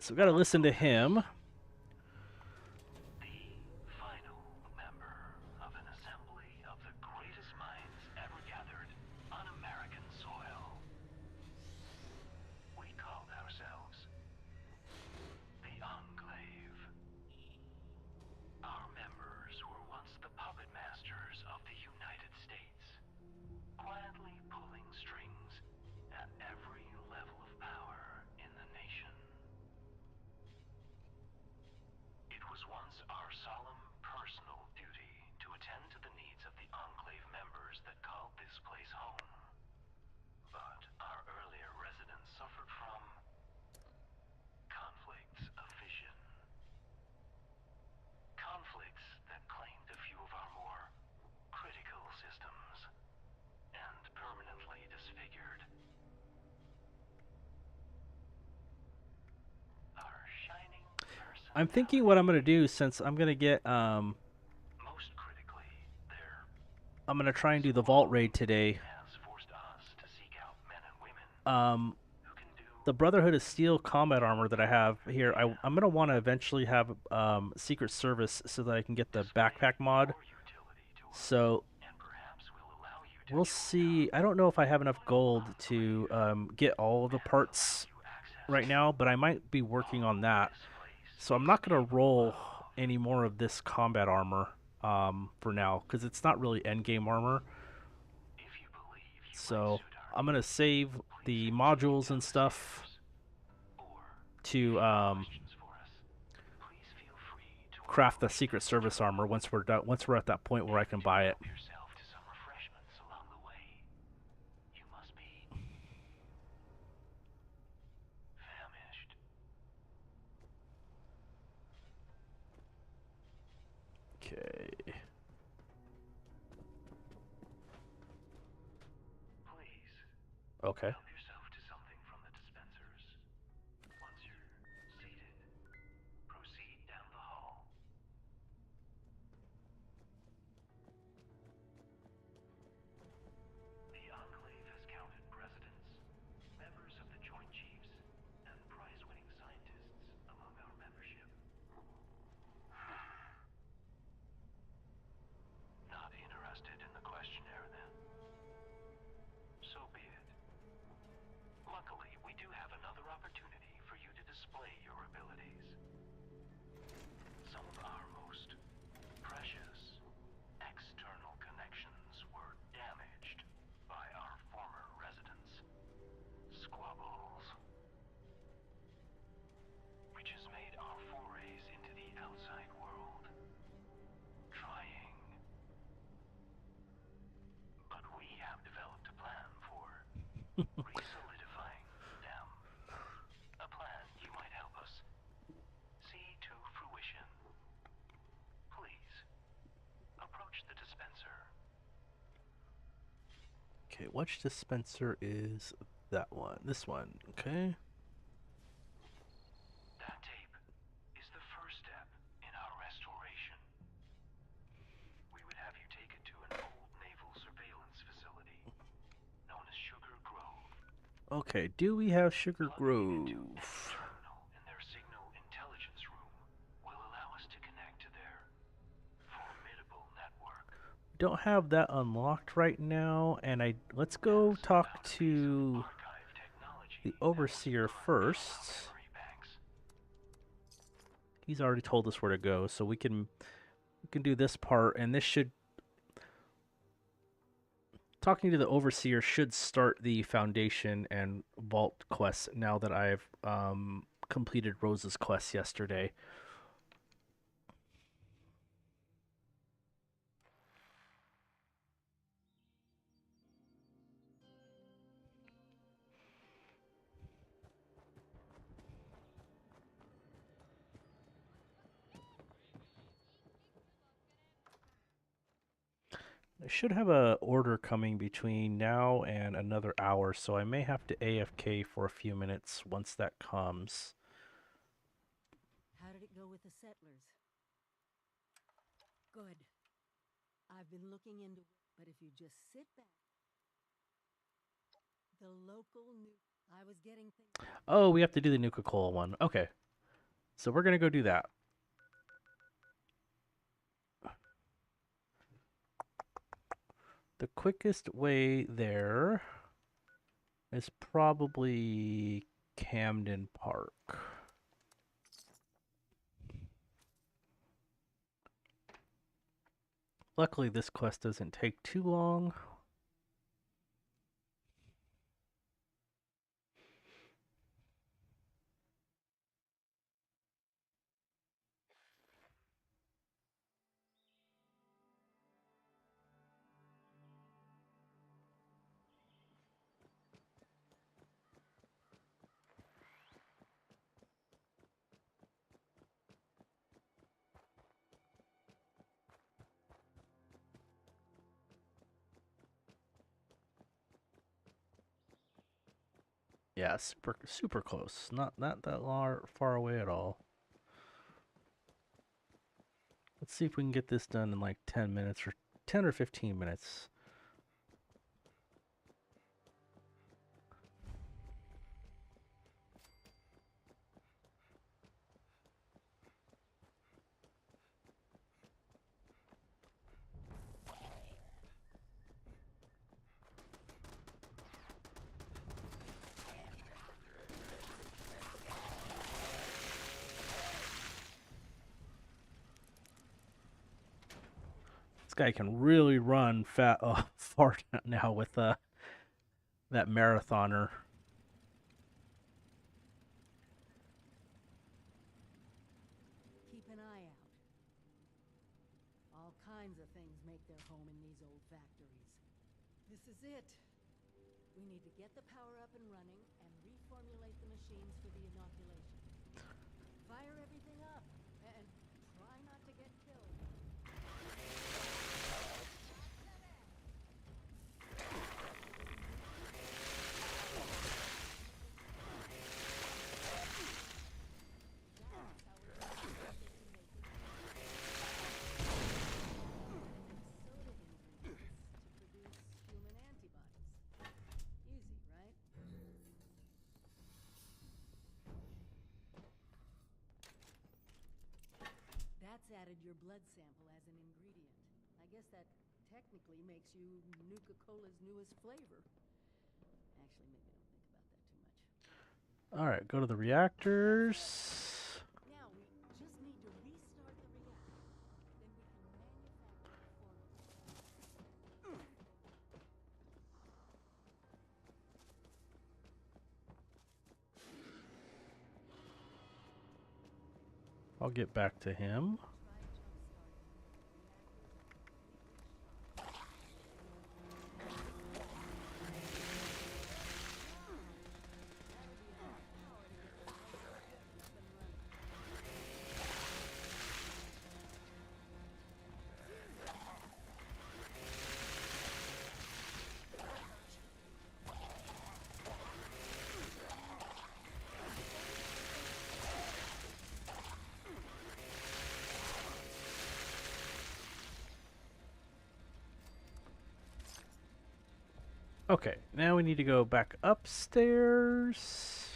So we got to listen to him. The final member of an assembly of the greatest minds ever gathered on American soil. We called ourselves the Enclave. Our members were once the puppet masters of the United States, quietly pulling strings at every level of power in the nation. It was once our solemn personal duty to attend to the needs of the Enclave members that called this place home. But our earlier residents suffered from conflicts of vision. Conflicts that claimed a few of our more critical systems and permanently disfigured our shining I'm thinking what I'm personality. gonna do, since I'm gonna get Most critically, their I'm gonna try and do the vault squalor raid today. has forced us to seek out men and women Um, who can do the Brotherhood of Steel combat armor that I have here, everything. I'm gonna want to eventually have Secret Service so that I can get the Display backpack mod. your utility to us, So and perhaps we'll allow you to we'll join our see. I don't know if I have enough final gold to enclave get all of the and allow parts you access right to now, but I might be working all on that. this place So I'm is not gonna capable roll of. any more of this combat armor for now, because it's not really endgame armor. If you believe you might So suit our I'm gonna needs, save please the continue modules down and the stuff stairs. Or, if to you have questions for us, please feel free to craft the approach Secret the Service armor terminal once we're done. Once we're at that point where I can and buy it. help yourself to some refreshments along the way. You must be famished. Okay. Please Okay. help yourself to something from the dispensers. Once you're seated, proceed down the hall. The Enclave has counted presidents, members of the Joint Chiefs, and prize-winning scientists among our membership. Not interested in the questionnaire, then? So be it. Luckily, we do have another opportunity for you to display your abilities. Some of our most precious external connections were damaged by our former residents' squabbles, which has made our forays into the outside world trying. But we have developed a plan for re-solidifying them. A plan you might help us see to fruition. Please, approach the dispenser. Okay, which dispenser is that one? This one. Okay. That tape is the first step in our restoration. We would have you take it to an old naval surveillance facility known as Sugar Grove. Okay, do we have Sugar Plugging it into any Grove? terminal in their signal intelligence room will allow us to connect to their formidable network. Don't have that unlocked right now, and let's go Yes, talk about a piece of to archive technology the that was Overseer put in our first. memory banks. He's already told us where to go, so we can do this part, and this should talking to the Overseer should start the Foundation and Vault quests now that I've completed Rose's quest yesterday. I should have a order coming between now and another hour, so I may have to AFK for a few minutes once that comes. How did it go with the settlers? Good. I've been looking into it, but if you just sit back, the local new. I was getting things. Oh, we have to do the Nuka-Cola one. Okay. So we're going to go do that. The quickest way there is probably Camden Park. Luckily, this quest doesn't take too long. Yeah, super close. Not that far away at all. Let's see if we can get this done in like 10 minutes or 10 or 15 minutes. This guy can really run far now with that marathoner. Keep an eye out. All kinds of things make their home in these old factories. This is it. We need to get the power up and running and reformulate the machines for the inoculation. Fire everything up and try not to get killed. That's added your blood sample as an ingredient. I guess that technically makes you Nuka-Cola's newest flavor. Actually, maybe don't think about that too much. All right, go to the reactors. Now we just need to restart the reactor. Then we can manufacture the formula. I'll get back to him. Okay, now we need to go back upstairs.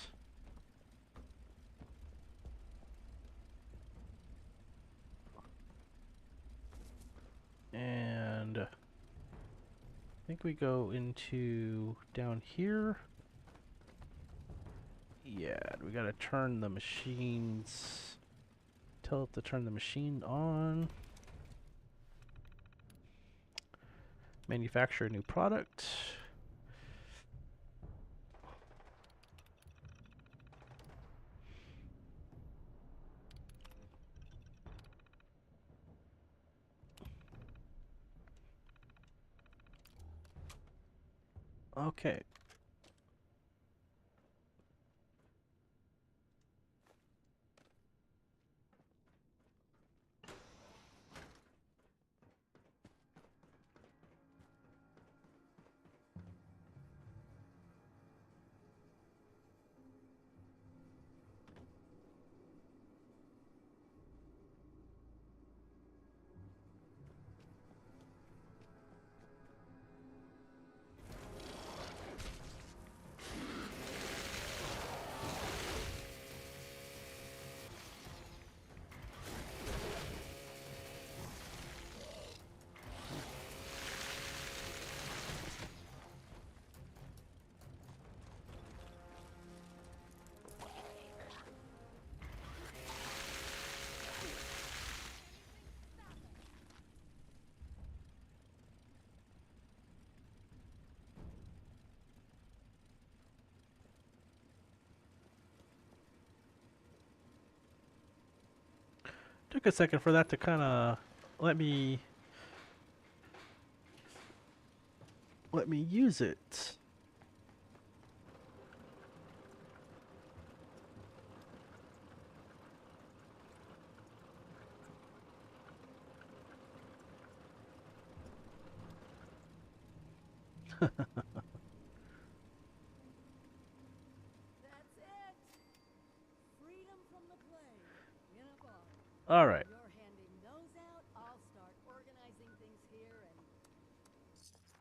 And I think we go into down here. Yeah, we gotta turn the machines. Tell it to turn the machine on. Manufacture a new product. Okay. Took a second for that to kind of let me use it. That's it! Freedom from the plague in a bottle. All right. You're handing those out, I'll start organizing things here and...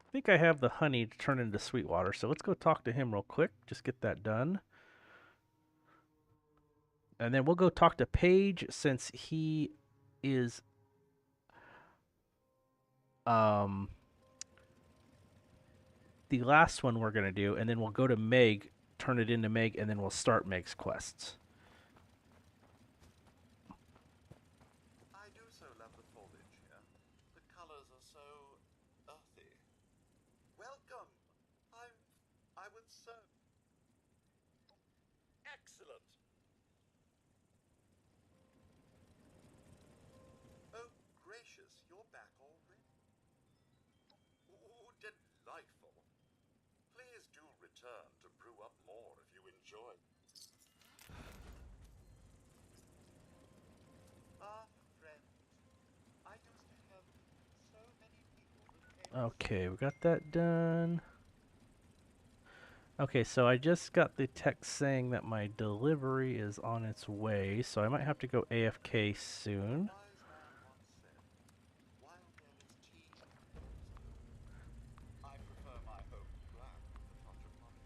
I think I have the honey to turn into sweet water, so let's go talk to him real quick. Just get that done. And then we'll go talk to Paige since he is the last one we're gonna do, and then we'll go to Meg, turn it into Meg, and then we'll start Meg's quests. I do so love the foliage here. The colors are so earthy. Welcome. I would serve. Excellent. Oh, gracious, you're back already? Ooh, delightful. Please do return to brew up more if you enjoy. Ah, friends. I used to have so many people that came. Okay, we got that done. Okay, so I just got the text saying that my delivery is on its way, so I might have to go AFK soon. A wise man once said, while there is tea in the rose, I prefer my own black with a touch of honey.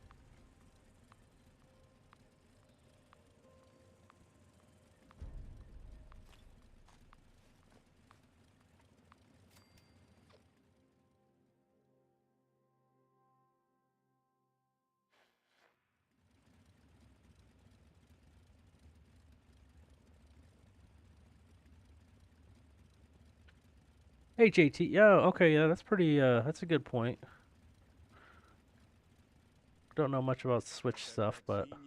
Hey JT, yeah, okay, yeah, that's pretty, that's a good point. Don't know much about Switch stuff, but Yet?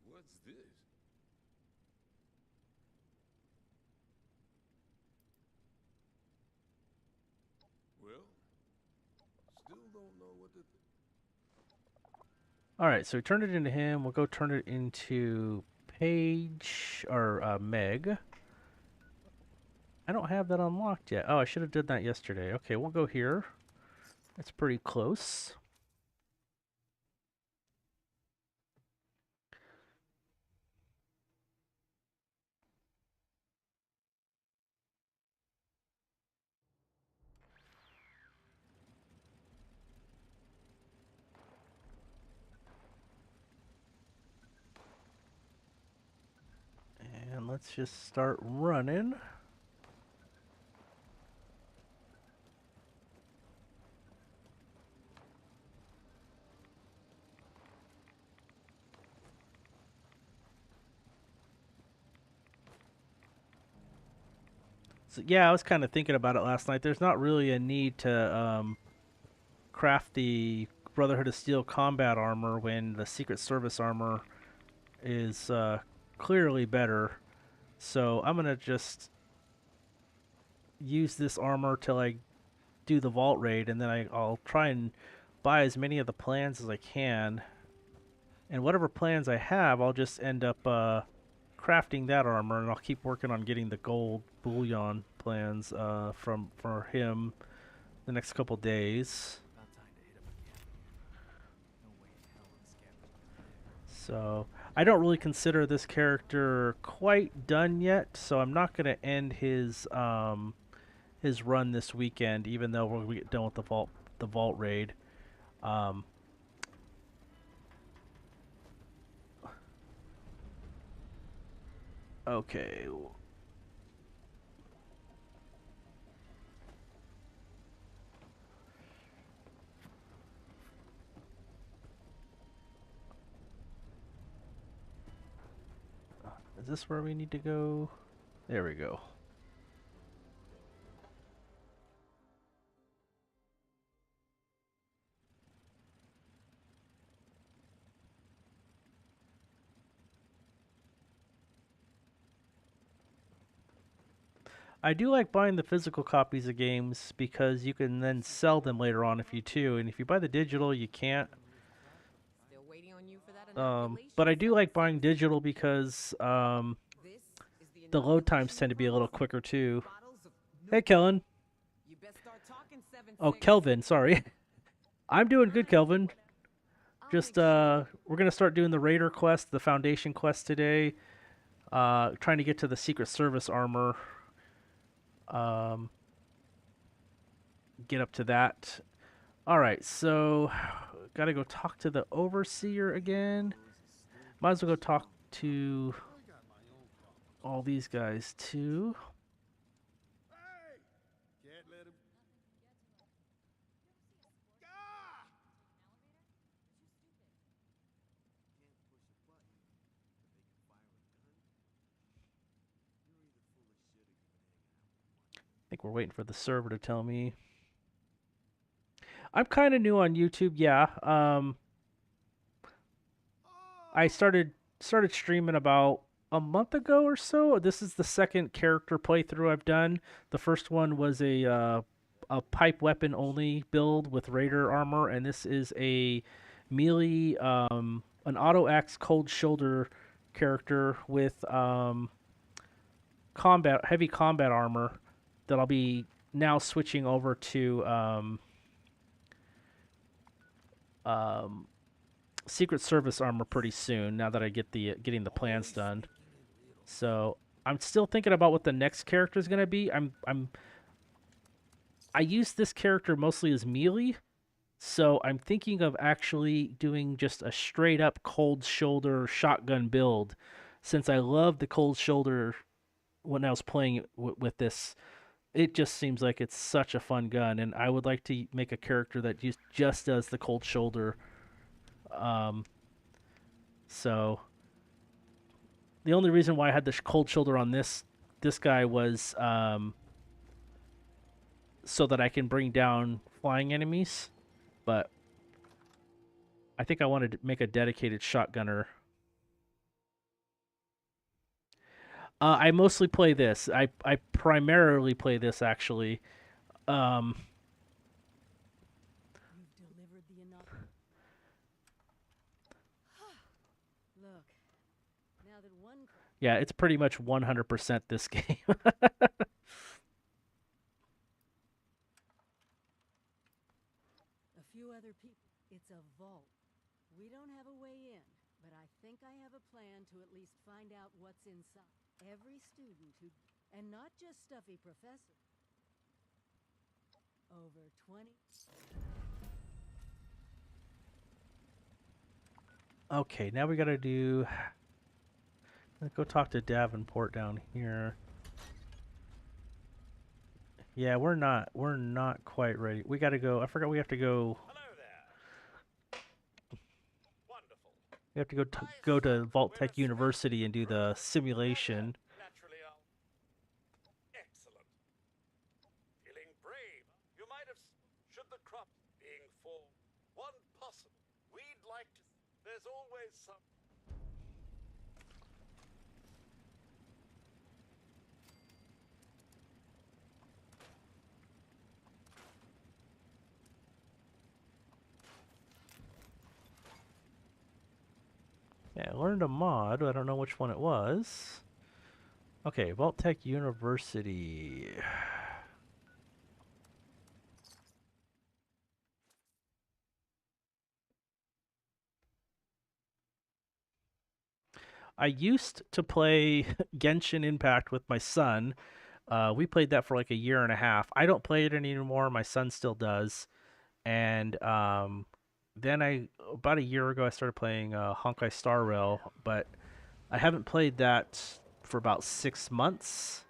What's this? Well, still don't know what to all right, so we turned it into him. We'll go turn it into Paige or Meg. I don't have that unlocked yet. Oh, I should have did that yesterday. Okay, we'll go here. That's pretty close. And let's just start running. So yeah, I was kind of thinking about it last night. There's not really a need to craft the Brotherhood of Steel combat armor when the Secret Service armor is clearly better. So I'm gonna just use this armor till I do the vault raid, and then I'll try and buy as many of the plans as I can. And whatever plans I have, I'll just end up crafting that armor, and I'll keep working on getting the gold bullion plans for him the next couple days. So I don't really consider this character quite done yet, so I'm not going to end his run this weekend, even though we'll get done with the vault raid. Okay. Is this where we need to go? There we go. I do like buying the physical copies of games because you can then sell them later on if you too. And if you buy the digital, you can't. Still waiting on you for that But I inoculation, do like buying digital because This is the the load times inoculation tend to be a little device. quicker too. Bottles of Hey, Kellen. You best start talking, Oh, 7-6. Kelvin. Sorry. I'm doing good, Kelvin. I'll Just make sure we're gonna start doing the Raider quest, the Foundation quest today. Trying to get to the Secret Service armor. Um, get up to that. All right, so gotta go talk to the Overseer again. Might as well go talk to all these guys too. Hey! Can't let him. Ah! I think we're waiting for the server to tell me. I'm kind of new on YouTube, yeah. I started streaming about a month ago or so. This is the second character playthrough I've done. The first one was a pipe weapon only build with Raider armor, and this is a melee an auto axe cold shoulder character with heavy combat armor that I'll be now switching over to um, Secret Service armor pretty soon. Now that I get the getting the plans done, so I'm still thinking about what the next character is gonna be. I use this character mostly as melee, so I'm thinking of actually doing just a straight up cold shoulder shotgun build, since I love the cold shoulder when I was playing with this. It just seems like it's such a fun gun, and I would like to make a character that just does the cold shoulder. Um, so the only reason why I had the cold shoulder on this guy was so that I can bring down flying enemies, but I think I wanted to make a dedicated shotgunner. I mostly play this. I primarily play this actually. Um, You've delivered the inoculation. Look, now that one yeah, it's pretty much 100% this game. a few other people. It's a vault. We don't have a way in, but I think I have a plan to at least find out what's inside. Every student who, and not just stuffy professor. Over 20. Okay, now we gotta do. Let's go talk to Davenport down here. Yeah, we're not quite ready. We gotta go. I forgot we have to go. Hello there. Wonderful. We have to go to Vault Tech University and do the simulation. Naturally, excellent. Feeling brave. You might have should the crop being for one possible. We'd like to. There's always some. Yeah, I learned a mod. I don't know which one it was. Okay, Vault Tech University. I used to play Genshin Impact with my son. We played that for like a year and a half. I don't play it anymore. My son still does. And then about a year ago, I started playing Honkai Star Rail, but I haven't played that for about 6 months.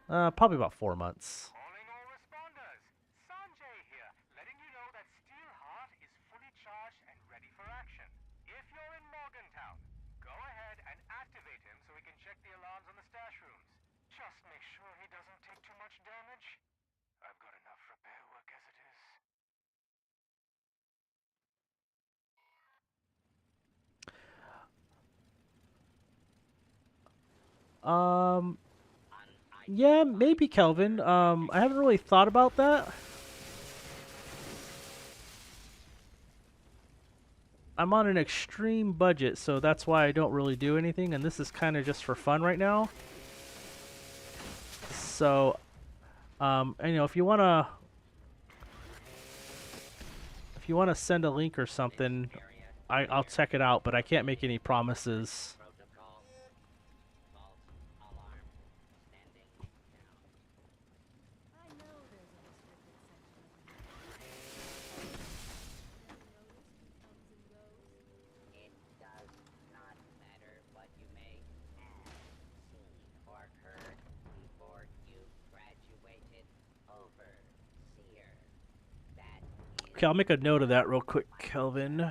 Probably about 4 months. Calling all responders. Sanjay here, letting you know that Steelheart is fully charged and ready for action. If you're in Morgantown, go ahead and activate him so we can check the alarms on the stash rooms. Just make sure he doesn't take too much damage. I've got enough repair work as it is. Um, Yeah, maybe Kelvin. I haven't really thought about that. I'm on an extreme budget, so that's why I don't really do anything, and this is kind of just for fun right now. So, and, you know, if you wanna send a link or something, I'll check it out, but I can't make any promises. I know there's a restricted section over here. Ever notice who comes and goes? It does not matter what you may have seen or heard before you graduated overseer. That is Okay, I'll make a note of that real quick, Kelvin. oh,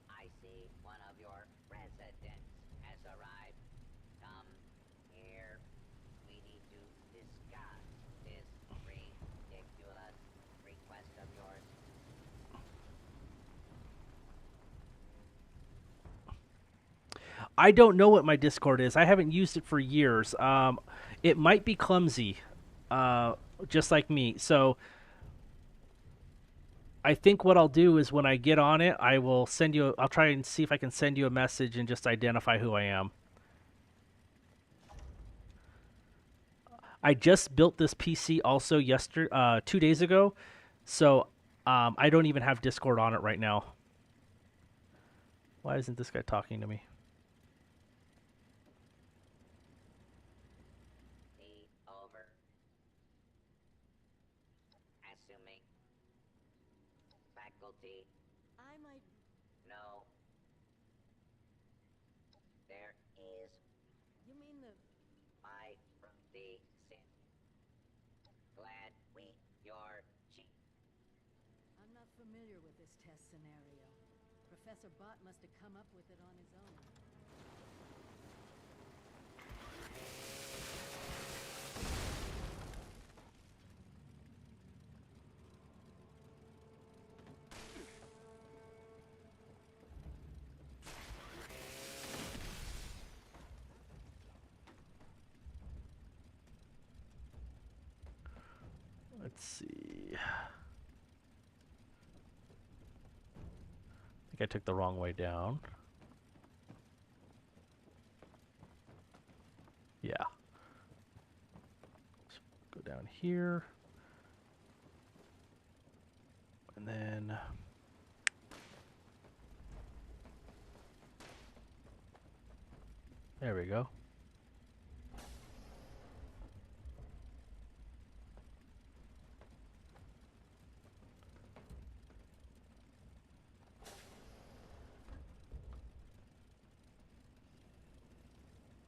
I see one of your residents has arrived. Come here. We need to discuss this ridiculous request of yours. I don't know what my Discord is. I haven't used it for years. It might be clumsy, just like me. So I think what I'll do is when I get on it, I will send you. I'll try and see if I can send you a message and just identify who I am. I just built this PC also 2 days ago, so I don't even have Discord on it right now. Why isn't this guy talking to me? The over. Assuming. Faculty. I might. No. There is You mean the. my the sin. Glad we your chief. I'm not familiar with this test scenario. Professor Bott must have come up with it on his own. Let's see. I think I took the wrong way down. Yeah. So go down here. And then there we go.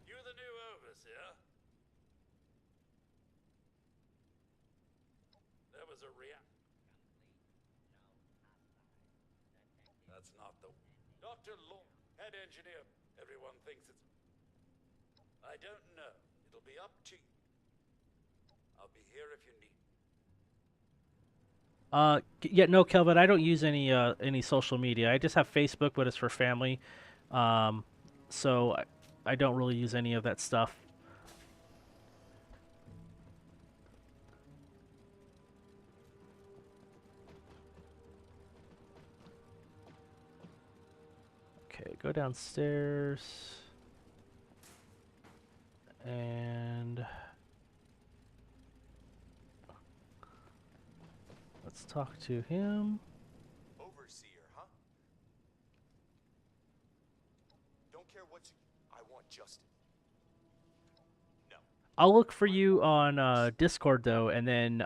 You're the new overseer? That was a That's not the... Dr. Law, head engineer. Everyone thinks it's... I don't know. It'll be up to you. I'll be here if you need. Yeah, no, Kelvin, I don't use any social media. I just have Facebook, but it's for family. So I don't really use any of that stuff. Okay, go downstairs. And let's talk to him. Overseer, huh? Don't care what you... I want justice. No. I'll look for you on Discord though, and then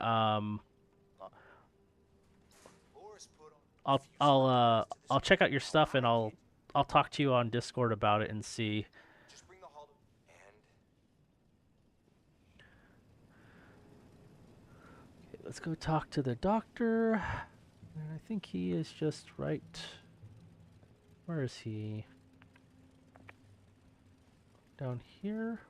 Boris put on... I'll check out your stuff and I'll talk to you on Discord about it and see. Just bring the holo... And... Okay, let's go talk to the doctor. And I think he is just right. Where is he? Down here?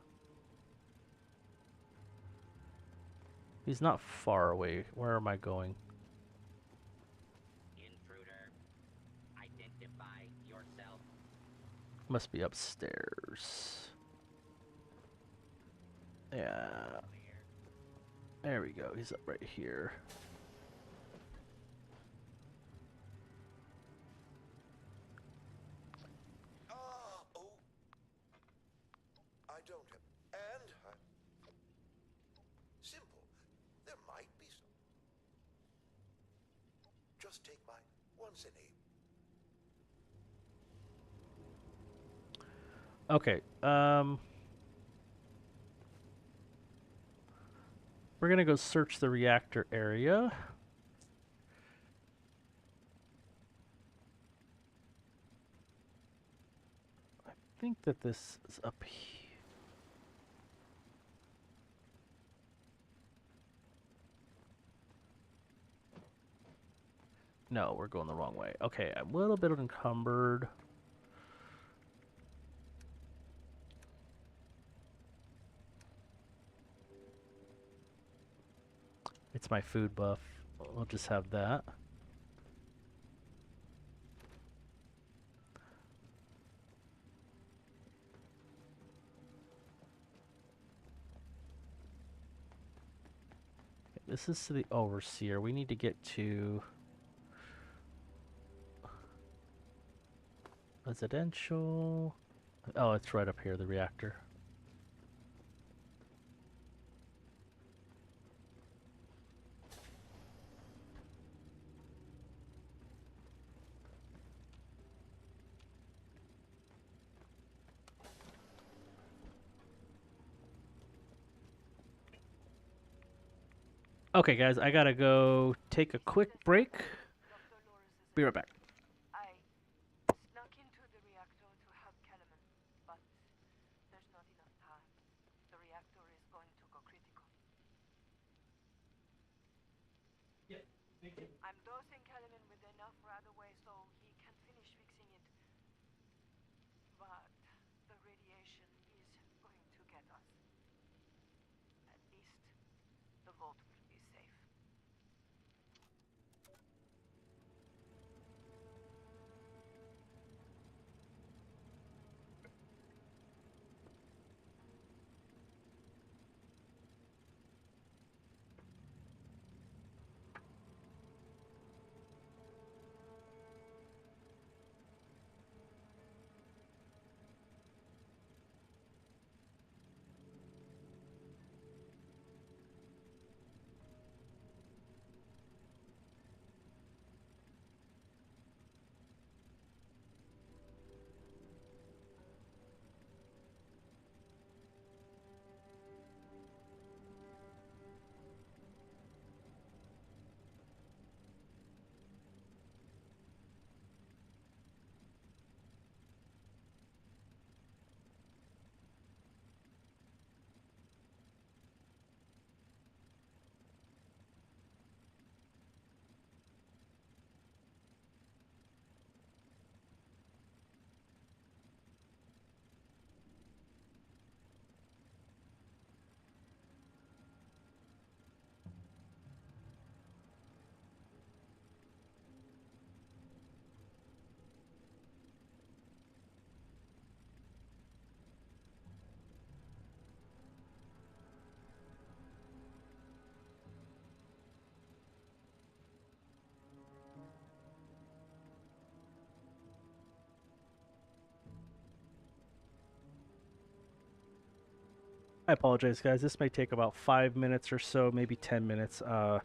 He's not far away. Where am I going? Intruder. Identify yourself. Must be upstairs. Yeah. There we go. He's up right here. Oh. I don't have. And simple. There might be some. Just take my once in a. Okay. We're gonna go search the reactor area. I think that this is up here. No, we're going the wrong way. Okay, I'm a little bit encumbered. It's my food buff. We'll just have that. This is to the overseer. We need to get to residential. Oh, it's right up here, the reactor. Okay, guys, I gotta go take a quick break. Be right back. I snuck into the reactor to help Kellerman, but there's not enough time. The reactor is going to go critical. I'm dosing Kellerman with enough right away so he can finish fixing it. But the radiation is going to get us. At least the vault will be safe. I apologize, guys. This may take about 5 minutes or so, maybe 10 minutes. I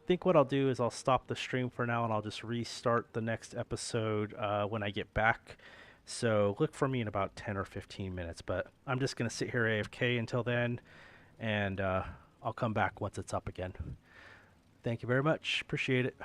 think what I'll do is I'll stop the stream for now and I'll just restart the next episode when I get back. So look for me in about 10 or 15 minutes. But I'm just going to sit here AFK until then, and I'll come back once it's up again. Thank you very much. Appreciate it.